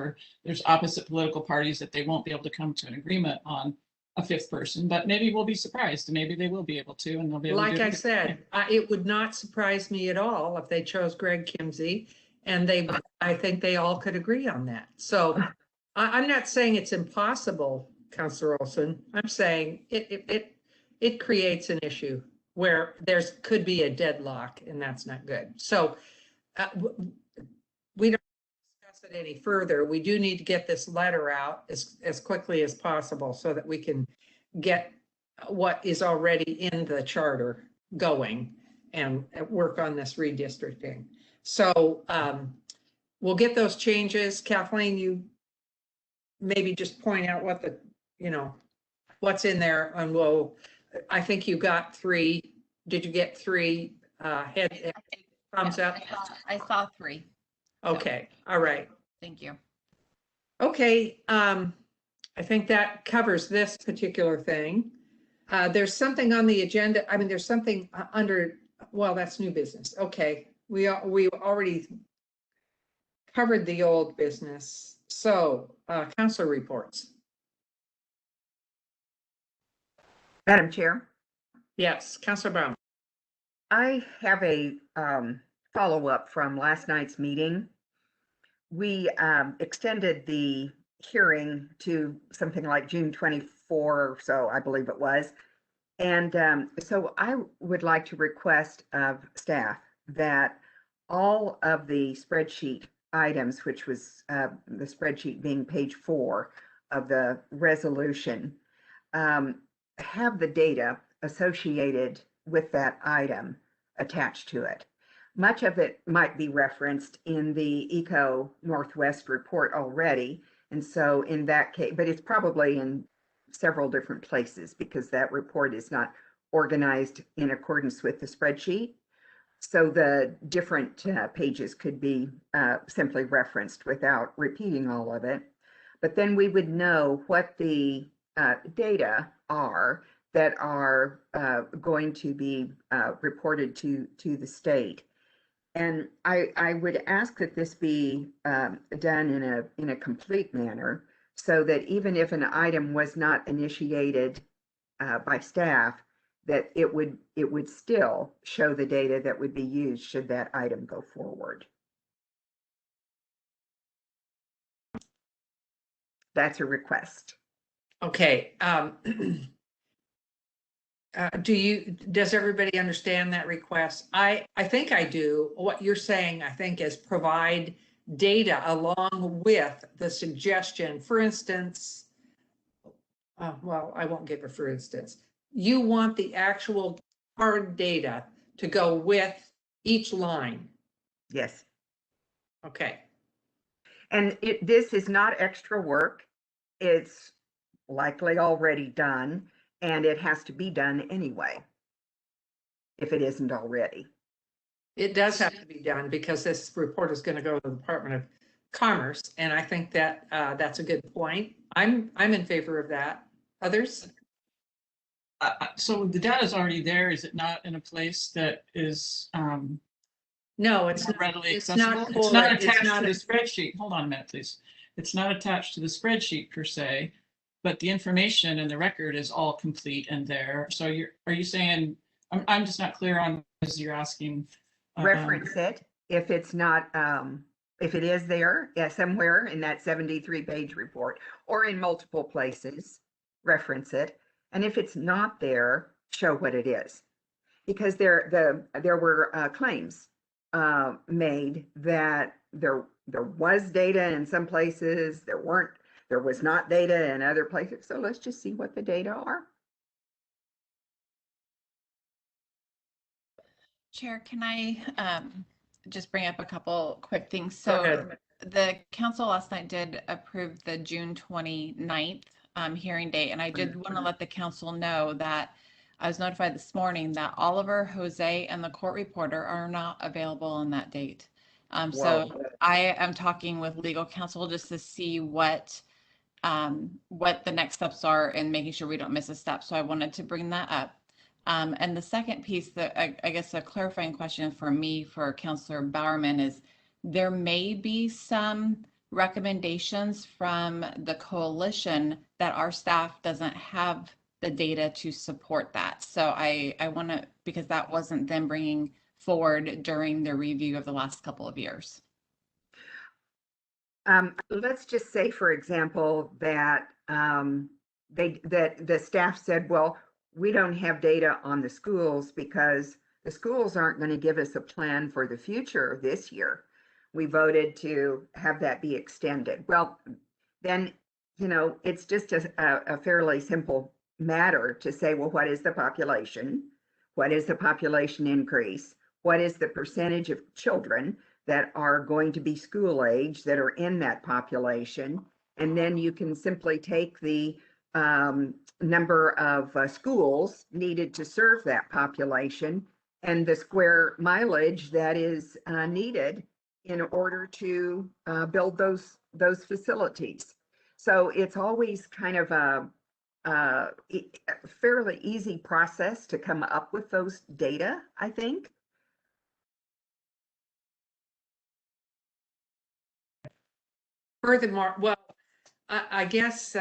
[SPEAKER 6] there's opposite political parties that they won't be able to come to an agreement on a 5th person, but maybe we'll be surprised, and maybe they will be able to, and they'll be able to
[SPEAKER 1] Like
[SPEAKER 6] do
[SPEAKER 1] I said, it would not surprise me at all if they chose Greg Kimsey, and I think they all could agree on that. So I'm not saying it's impossible, Councilor Olson. I'm saying it creates an issue where could be a deadlock, and that's not good. So we don't discuss it any further. We do need to get this letter out as quickly as possible so that we can get what is already in the charter going and work on this redistricting. So we'll get those changes. Kathleen, you maybe just point out what what's in there, and I think you got 3. Did you get 3 thumbs up?
[SPEAKER 4] I saw 3.
[SPEAKER 1] Okay, all right.
[SPEAKER 4] Thank you.
[SPEAKER 1] Okay, I think that covers this particular thing. There's something on the agenda. I mean, there's something under, well, that's new business. Okay, we already covered the old business. So, council reports.
[SPEAKER 2] Madam Chair,
[SPEAKER 1] Yes, Councilor Brown.
[SPEAKER 2] I have a follow-up from last night's meeting. We extended the hearing to something like June 24 or so, I believe it was. And so I would like to request of staff that all of the spreadsheet items, which was the spreadsheet being page 4 of the resolution, have the data associated with that item attached to it. Much of it might be referenced in the Eco Northwest report already. And so in that case, but it's probably in several different places because that report is not organized in accordance with the spreadsheet. So the different pages could be simply referenced without repeating all of it. But then we would know what the data are that are going to be reported to the state. And I would ask that this be done in a complete manner, so that even if an item was not initiated by staff, that it would still show the data that would be used should that item go forward. That's a request.
[SPEAKER 1] Okay. Does everybody understand that request? I think I do. What you're saying, I think, is provide data along with the suggestion. For instance, well, I won't give a for instance. You want the actual hard data to go with each line.
[SPEAKER 2] Yes.
[SPEAKER 1] Okay.
[SPEAKER 2] And this is not extra work. It's likely already done, and it has to be done anyway, if it isn't already.
[SPEAKER 1] It does have to be done because this report is going to go to the Department of Commerce, and I think that that's a good point. I'm in favor of that. Others?
[SPEAKER 6] So the data is already there. Is it not in a place that is
[SPEAKER 1] No, it's not
[SPEAKER 6] readily
[SPEAKER 1] it's
[SPEAKER 6] accessible?
[SPEAKER 1] not
[SPEAKER 6] It's not
[SPEAKER 1] it's
[SPEAKER 6] attached
[SPEAKER 1] not
[SPEAKER 6] to the
[SPEAKER 1] a-
[SPEAKER 6] spreadsheet. Hold on a minute, please. It's not attached to the spreadsheet per se, but the information in the record is all complete and there. So are you saying, I'm just not clear on, as you're asking.
[SPEAKER 2] Reference it if it's not, if it is there, somewhere in that 73-page report or in multiple places, reference it. And if it's not there, show what it is. Because there were claims made that there was data in some places, there was not data in other places. So let's just see what the data are.
[SPEAKER 4] Chair, can I just bring up a couple quick things?
[SPEAKER 1] Go
[SPEAKER 4] So
[SPEAKER 1] ahead.
[SPEAKER 4] the council last night did approve the June 29th hearing date, and I did want to let the council know that I was notified this morning that Oliver, Jose, and the court reporter are not available on that date. So I am talking with legal counsel just to see what the next steps are and making sure we don't miss a step. So I wanted to bring that up. And the second piece that I guess a clarifying question for me for Councillor Bowerman is there may be some recommendations from the coalition that our staff doesn't have the data to support that. So I want to, because that wasn't them bringing forward during the review of the last couple of years.
[SPEAKER 2] Let's just say, for example, that that the staff said, well, we don't have data on the schools because the schools aren't going to give us a plan for the future this year. We voted to have that be extended. Well, then, it's just a fairly simple matter to say, well, what is the population? What is the population increase? What is the percentage of children that are going to be school age that are in that population? And then you can simply take the number of schools needed to serve that population and the square mileage that is needed in order to build those facilities. So it's always kind of a fairly easy process to come up with those data, I think.
[SPEAKER 1] Furthermore, well, I guess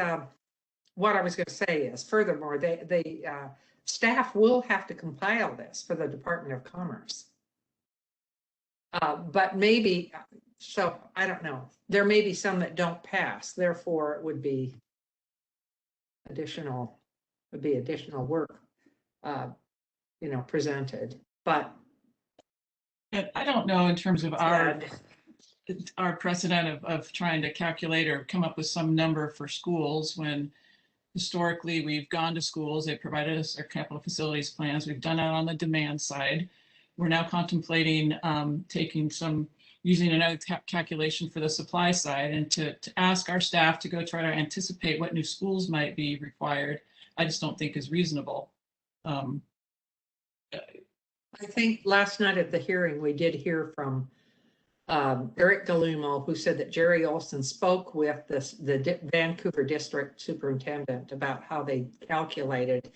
[SPEAKER 1] what I was going to say is, furthermore, the staff will have to compile this for the Department of Commerce. But maybe, so I don't know. There may be some that don't pass. Therefore, it would be additional work, presented. But
[SPEAKER 6] And I don't know in terms of our precedent of trying to calculate or come up with some number for schools when historically we've gone to schools, they provided us their capital facilities plans. We've done it on the demand side. We're now contemplating using another calculation for the supply side, and to ask our staff to go try to anticipate what new schools might be required, I just don't think is reasonable.
[SPEAKER 1] I think last night at the hearing, we did hear from Eric Galumo, who said that Jerry Olson spoke with the Vancouver District Superintendent about how they calculated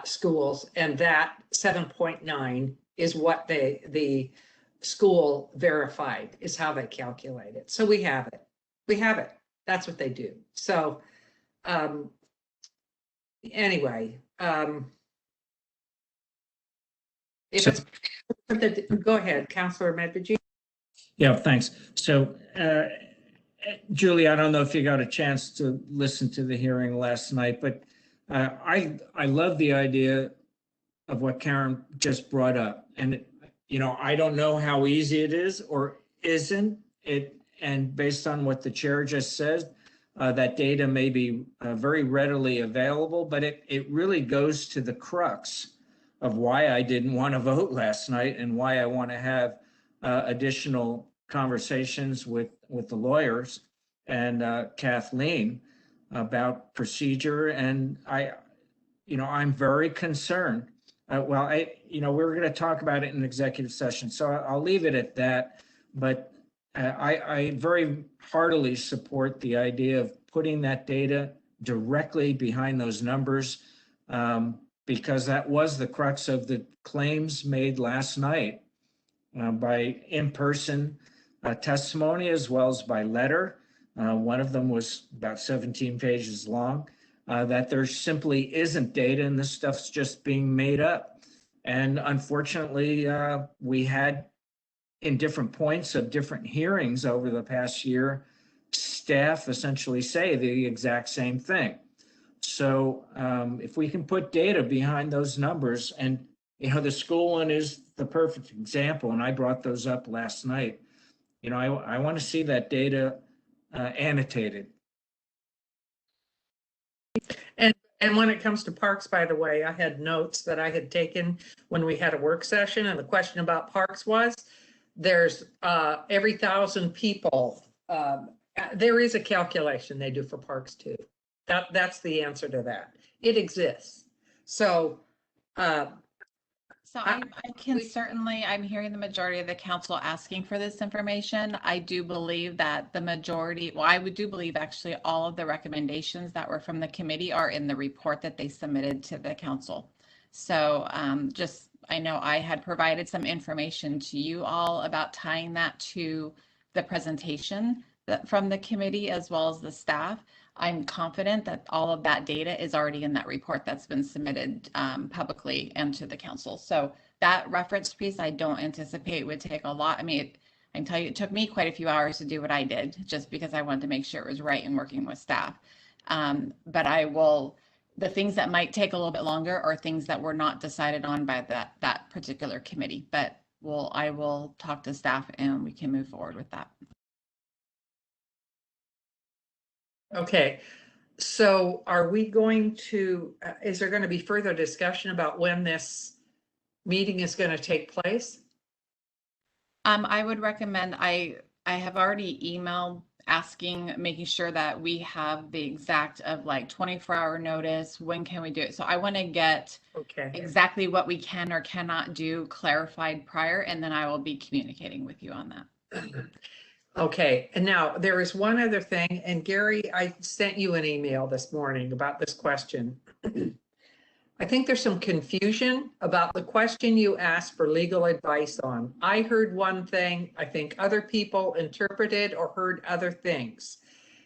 [SPEAKER 1] schools, and that 7.9 is what the school verified, is how they calculate it. So we have it. That's what they do. So anyway, go ahead, Councillor Medvedji.
[SPEAKER 5] Yeah, thanks. So, Julie, I don't know if you got a chance to listen to the hearing last night, but I love the idea of what Karen just brought up. And, I don't know how easy it is or isn't it. And based on what the chair just said, that data may be very readily available, but it really goes to the crux of why I didn't want to vote last night and why I want to have additional conversations with the lawyers and Kathleen about procedure. And I'm very concerned. We're going to talk about it in executive session, so I'll leave it at that. But I very heartily support the idea of putting that data directly behind those numbers, because that was the crux of the claims made last night by in-person testimony as well as by letter. One of them was about 17 pages long, that there simply isn't data and this stuff's just being made up. And unfortunately, we had, in different points of different hearings over the past year, staff essentially say the exact same thing. So if we can put data behind those numbers, and the school one is the perfect example, and I brought those up last night. I want to see that data annotated.
[SPEAKER 1] And when it comes to parks, by the way, I had notes that I had taken when we had a work session, and the question about parks was, there's every 1,000 people, there is a calculation they do for parks too. That's the answer to that. It exists. So
[SPEAKER 4] I can certainly, I'm hearing the majority of the council asking for this information. I do believe that the majority, I do believe actually all of the recommendations that were from the committee are in the report that they submitted to the council. So I know I had provided some information to you all about tying that to the presentation from the committee as well as the staff. I'm confident that all of that data is already in that report that's been submitted publicly and to the council. So that reference piece, I don't anticipate would take a lot. I mean, I can tell you it took me quite a few hours to do what I did just because I wanted to make sure it was right and working with staff. But I will the things that might take a little bit longer are things that were not decided on by that particular committee, but I will talk to staff and we can move forward with that.
[SPEAKER 1] Okay, so are we going to, is there going to be further discussion about when this meeting is going to take place?
[SPEAKER 4] I would recommend, I have already emailed asking, making sure that we have the exact of like 24-hour notice, when can we do it? So I want to get
[SPEAKER 1] Okay,
[SPEAKER 4] exactly what we can or cannot do clarified prior, and then I will be communicating with you on that.
[SPEAKER 1] okay. And now there is one other thing, and Gary, I sent you an email this morning about this question. I think there's some confusion about the question you asked for legal advice on. I heard one thing, I think other people interpreted or heard other things.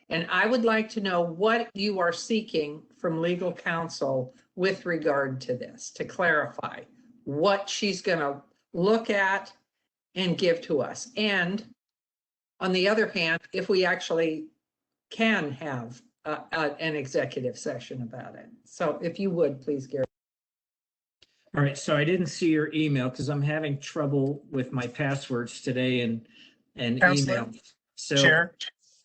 [SPEAKER 1] And I would like to know what you are seeking from legal counsel with regard to this, to clarify what she's going to look at and give to us. And on the other hand, if we actually can have an executive session about it. So if you would, please, Gary.
[SPEAKER 5] All right, so I didn't see your email because I'm having trouble with my passwords today and
[SPEAKER 3] Counselor,
[SPEAKER 5] email. So
[SPEAKER 3] Chair,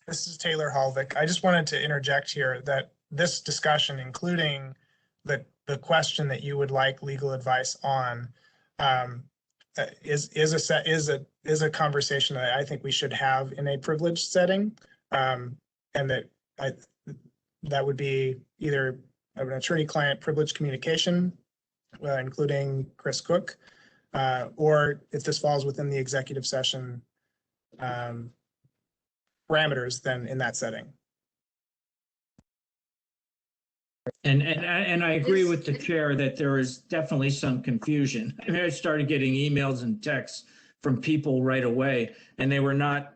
[SPEAKER 3] this is Taylor Halvick. I just wanted to interject here that this discussion, including the question that you would like legal advice on, is a conversation that I think we should have in a privileged setting, and that would be either an attorney-client privileged communication, including Chris Cook, or if this falls within the executive session parameters, then in that setting.
[SPEAKER 5] And I agree with the chair that there is definitely some confusion. I mean, I started getting emails and texts from people right away, and they were not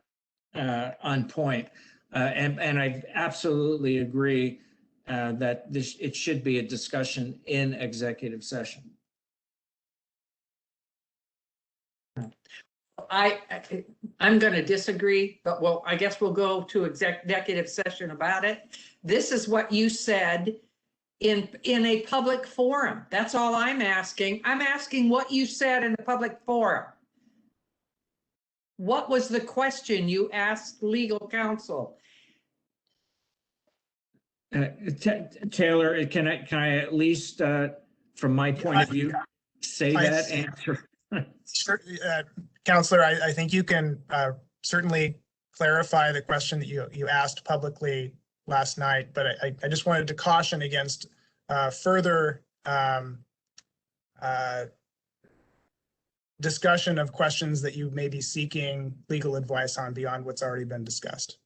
[SPEAKER 5] on point. And I absolutely agree that it should be a discussion in executive session.
[SPEAKER 1] I'm going to disagree, but well, I guess we'll go to executive session about it. This is what you said in a public forum. That's all I'm asking. I'm asking what you said in the public forum. What was the question you asked legal counsel?
[SPEAKER 5] Taylor, can I at least, from my point of view, say that answer?
[SPEAKER 3] Sure, Counselor, I think you can certainly clarify the question that you asked publicly last night, but I just wanted to caution against further discussion of questions that you may be seeking legal advice on beyond what's already been discussed.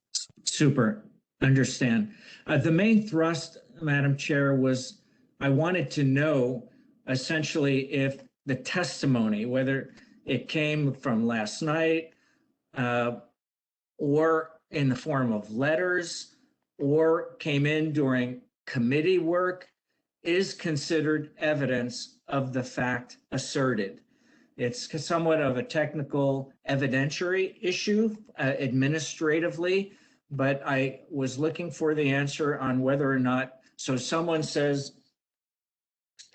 [SPEAKER 5] Super, understand. The main thrust, Madam Chair, was I wanted to know essentially if the testimony, whether it came from last night or in the form of letters or came in during committee work, is considered evidence of the fact asserted. It's somewhat of a technical evidentiary issue administratively, but I was looking for the answer on whether or not, so someone says,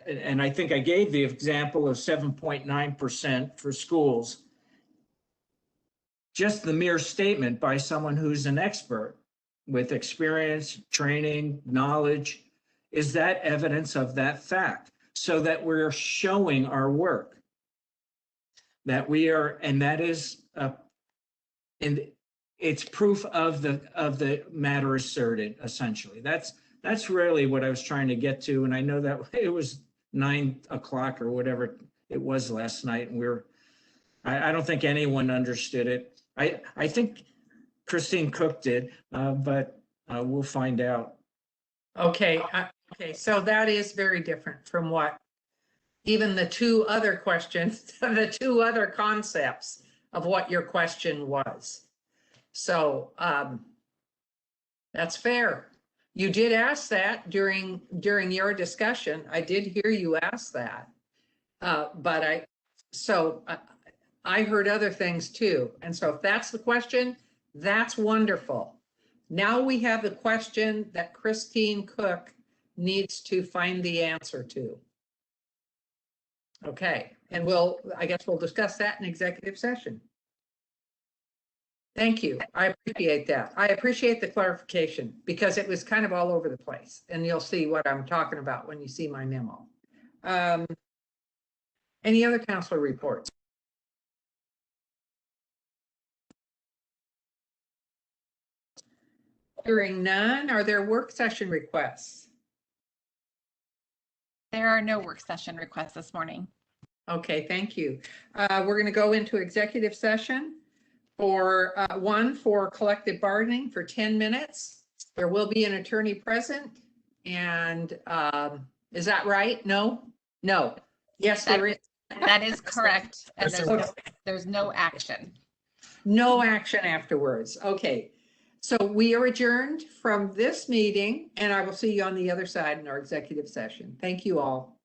[SPEAKER 5] and I think I gave the example of 7.9% for schools. Just the mere statement by someone who's an expert with experience, training, knowledge, is that evidence of that fact? So that we're showing our work. That we are, and that is, and it's proof of the matter asserted, essentially. That's really what I was trying to get to. And I know that it was 9 o'clock or whatever it was last night, and I don't think anyone understood it. I think Christine Cook did, but we'll find out.
[SPEAKER 1] Okay, okay, so that is very different from what even the two other questions, the two other concepts of what your question was. So that's fair. You did ask that during your discussion. I did hear you ask that. But I heard other things too. And so if that's the question, that's wonderful. Now we have the question that Christine Cook needs to find the answer to. Okay, and I guess we'll discuss that in executive session. Thank you. I appreciate that. I appreciate the clarification because it was kind of all over the place, and you'll see what I'm talking about when you see my memo. Any other counselor reports? Hearing none, are there work session requests?
[SPEAKER 4] There are no work session requests this morning.
[SPEAKER 1] Okay, thank you. We're going to go into executive session for for collective bargaining for 10 minutes. There will be an attorney present. And is that right? No? No. Yes, there is.
[SPEAKER 4] That is correct. And
[SPEAKER 3] Yes,
[SPEAKER 4] there's no action.
[SPEAKER 1] No action afterwards. Okay. So we are adjourned from this meeting, and I will see you on the other side in our executive session. Thank you all.